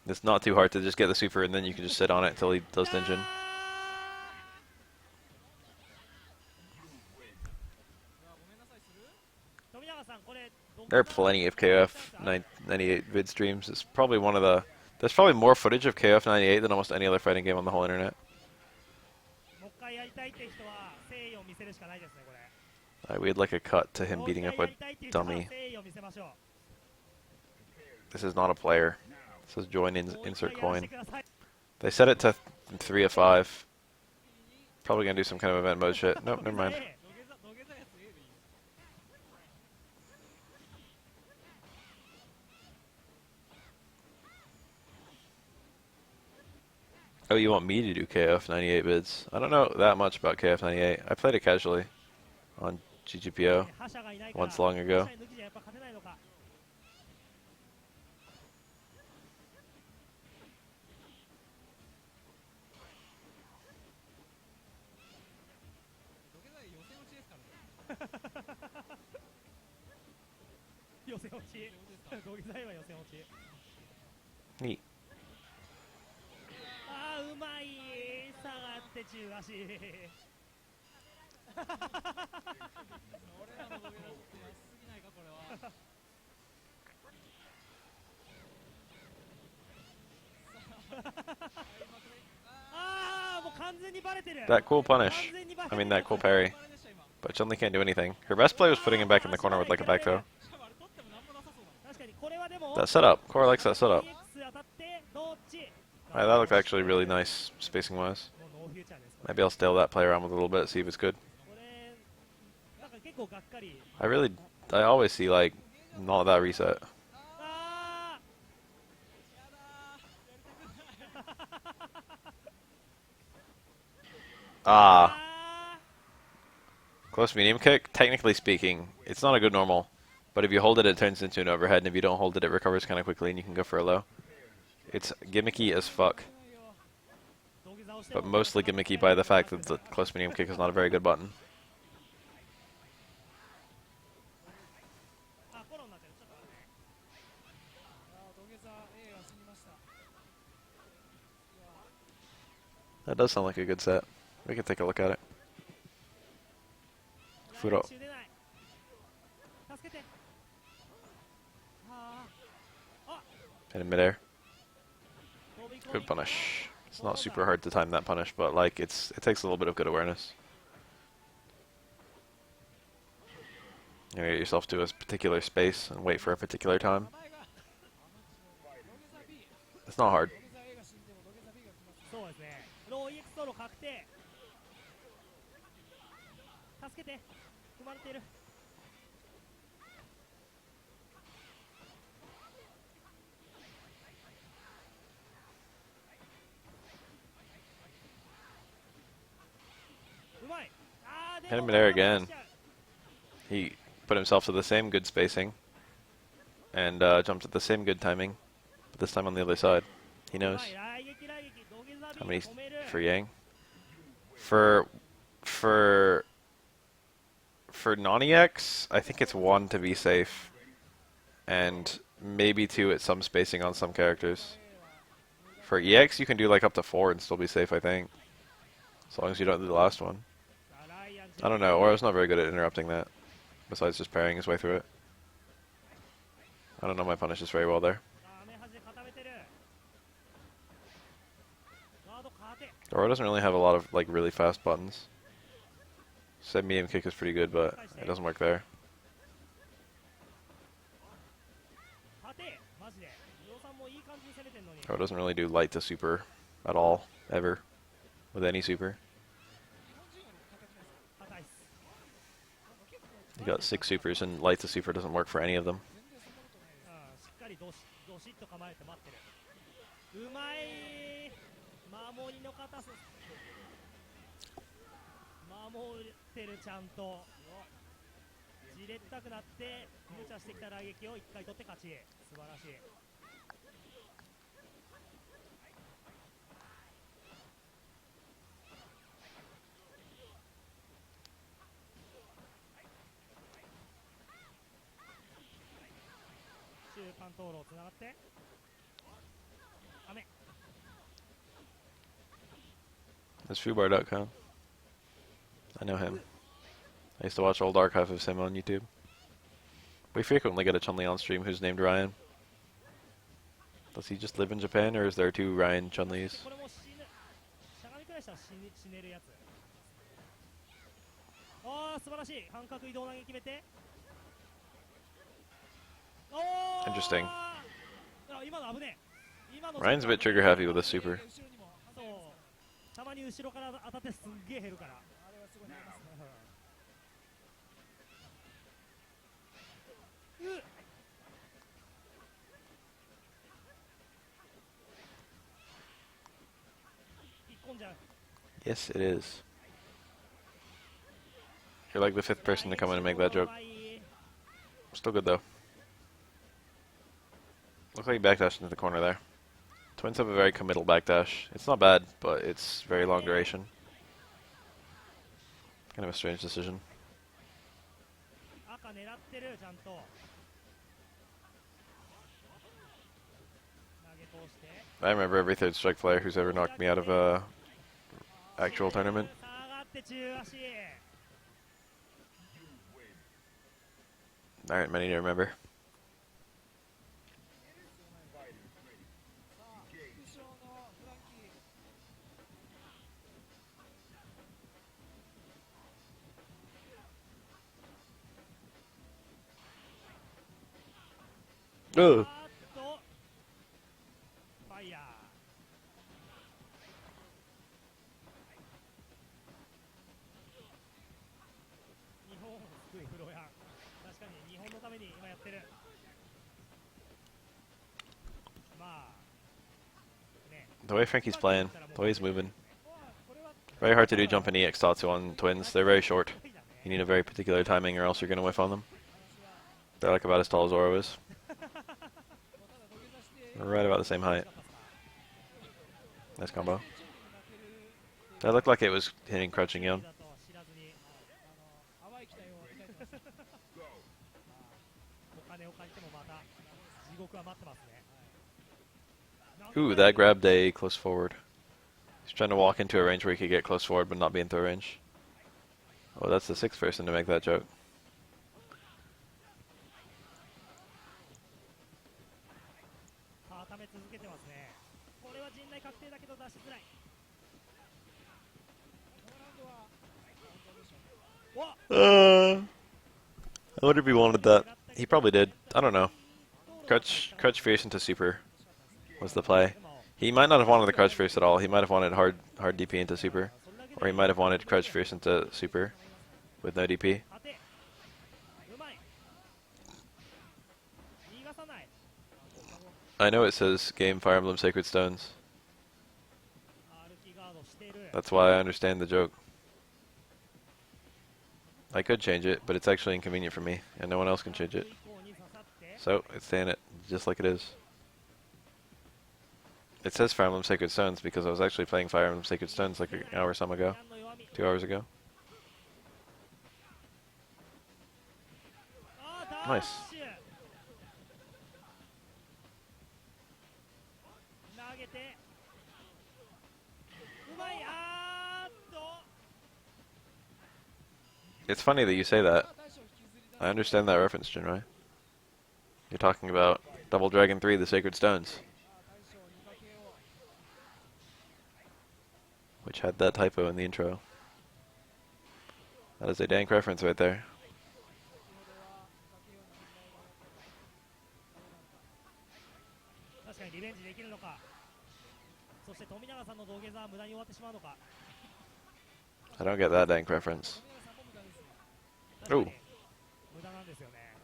It's not too hard to just get the Super and then you can just sit on it until he does Denshin. いや、ごめんなさいする。富永さん、これ、 There are plenty of KF 98 vid streams. It's probably one of the... There's probably more footage of KF 98 than almost any other fighting game on the whole internet. もう一回やりたいって人は誠意を見せるしかないですね、これ。 We had like a cut to him beating up a dummy. 誠意を見せましょう。 This is not a player. This is join in, もう一 insert 回やらせ coin. てください。 They set it to 3 of 5. Probably gonna do some kind of event mode shit. Nope, never mind. 土下座やつ A でいいよ。 Oh, you want me to do KF 98 bids? I don't know that much about KF 98. I played it casually on GGPO 覇者がいないから once long ago. 覇者抜きじゃやっぱ勝てないのか。 土下座予選落ちですからね。予選落ち。土下座は予選落ち。 Neat. あー、うまい。下がって中足。俺らの土下座ちょっと安すぎないかこれは。あー、もう完全にバレてる。 That cool punish. 完全にバレ I てる。 mean, that cool parry. But Chun-Li can't do anything. Her best play was putting him back in the corner with like a back throw. しかもあれ取ってもなんもなさそうだ。確かにこれはでも That setup. Core likes that setup. EX 当たってどっち。 That looked actually really nice spacing wise. もうノーフューチャーです。 Maybe I'll stale that play around with a little bit, see if it's good. これなんか結構がっかり。 I always see like not that reset. あー。 Ah, あ close medium kick. Technically speaking, it's not a good normal, but if you hold it, it turns into an overhead, and if you don't hold it, it recovers kind of quickly, and you can go for a low. It's gimmicky as fuck, ー。土下座をして but も mostly gimmicky by the fact that the close medium kick is not a very good button. あ、フォローになってる。ちょっと待ってね。土下座 A が死にました。 That does sound like a good set. We can take a look at it. Furo. 助けて。ああ。 Hit in midair. 飛び込み Good punish. It's not super hard to time that punish, but like it takes a little bit of good awareness. You get yourself to a particular space and wait for a particular time. It's not hard. そうですね。ロー EX ソロ確定。助けて。踏まれている。うまい。あー、で Hit も him midair again. He put himself to the same good spacing and jumped at the same good timing, but this time on the other side. He knows. How many for Yang? For non-EX, I think it's 1 to be safe, and maybe 2 at some spacing on some characters. For EX, you can do like up to 4 and still be safe, I think, as long as you don't do the last one. I don't know, Oro's not very good at interrupting that, besides just parrying his way through it. I don't know my punishes very well there. Oro doesn't really have a lot of like really fast buttons. Said medium kick is pretty good, but it doesn't work there. Oro doesn't really do light to super at all, ever, with any super. You got 6 supers, and light to super doesn't work for any of them. しっかりどしっと構えて待ってる。うまい。守りの硬さ。守ってるちゃんと。じれったくなって無茶してきた来撃を1回取って勝ち。素晴らしい。中間灯籠つながって雨。 That's Fubar.com. I know him. I used to watch old archive of him on YouTube. We frequently get a Chun-Li on stream who's named Ryan. Does he just live in Japan, or is there 2 Ryan Chun-Lis? これも死ぬ。しゃがみ返したら死ねるやつ。ああ素晴らしい。半角移動投げ決めて。 Interesting. Ryan's a bit trigger happy with his super. たまに後ろから当たってすんげえ減るから。Yes, it is. You're like the 5th person to come in and make that joke. Still good though. Looks like he backdashed into the corner there. Twins have a very committal backdash. It's not bad, but it's very long duration. Kind of a strange decision. I remember every 3rd strike player who's ever knocked me out of a actual tournament. There aren't many to remember. Ugh. The way Frankie's playing, the way he's moving. Very hard to do jump and EX Tatsu on twins. They're very short. You need a very particular timing or else you're going to whiff on them. They're like about as tall as Oro is. They're right about the same height. Nice combo. That looked like it was hitting crouching Yun. Ooh, that grabbed a close forward. He's trying to walk into a range where he could get close forward but not be in throw range. Oh, that's the sixth person to make that joke. さあ溜め続けてますね。これは陣内確定だけど出しづらい。I wonder if he wanted that. He probably did. I don't know. Crutch fierce into super was the play. He might not have wanted the crutch fierce at all. He might have wanted hard DP into super. Or he might have wanted crutch fierce into super with no DP. 当てうまい。逃がさない。 I know it says game Fire Emblem Sacred Stones. 歩きガードしている。 That's why I understand the joke. I could change it, but it's actually inconvenient for me, and no one else can change it. 以降に刺さって So, it's staying it just like it is. It says Fire Emblem Sacred Stones because I was actually playing Fire Emblem Sacred Stones like an hour or some ago. ヤンの弱み。 2 hours ago. あーダッ Nice. シュ。投げてうまい。あーっと It's funny that you say that. I understand that reference, Chun-Li. You're talking about Double Dragon 3, the Sacred Stones. Which had that typo in the intro. That is a dank reference right there. 確かにリベンジできるのか。そして富永さんの土下座は無駄に終わってしまうのか。 I don't get that dank reference. 確かに無駄なんですよね。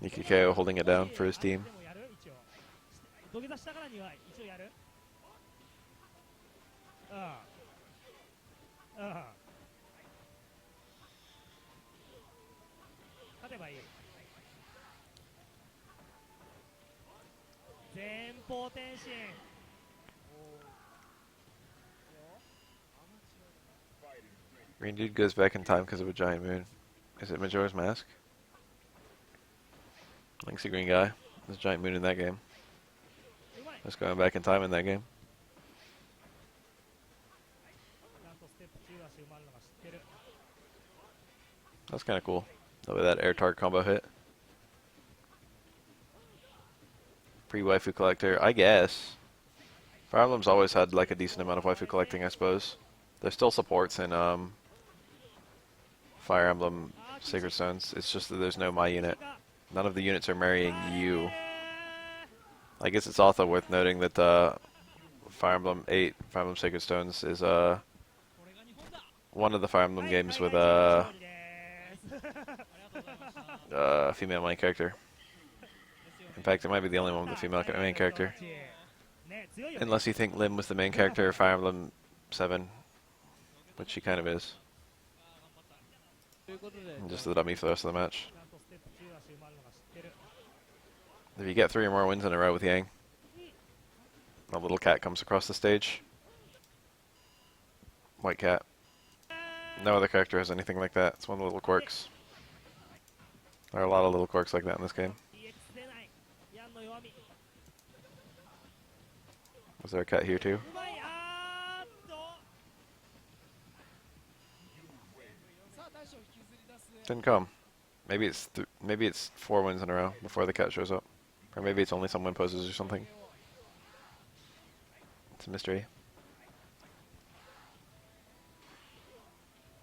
Nikki KO holding it down for his team. でもやる一応。土下座したからには一応やる。うん。うん。勝てばいい。前方転進。 Green dude goes back in time because of a giant moon. Is it Majora's Mask? Link's a green guy. There's a giant moon in that game. うまい。 Just going back in time in that game. ちゃんとステップ中足埋まるのが知ってる。 That's kind of cool. The way that air target combo hit. Pre-waifu collector, I guess. Fire Emblem's always had like a decent amount of waifu collecting, I suppose. There's still supports in Fire Emblem Sacred Stones. It's just that there's no my unit. None of the units are marrying you. I guess it's also worth noting that Fire Emblem 8, Fire Emblem Sacred Stones, is one of the Fire Emblem games with a female main character. In fact, it might be the only one with a female main character. Unless you think Lim was the main character of Fire Emblem 7, which she kind of is. And just the dummy for the rest of the match. If you get 3 or more wins in a row with Yang, a little cat comes across the stage. White cat. No other character has anything like that. It's one of the little quirks. There are a lot of little quirks like that in this game. Was there a cat here too? Didn't come. Maybe it's 4 wins in a row before the cat shows up, or maybe it's only some win poses or something. It's a mystery.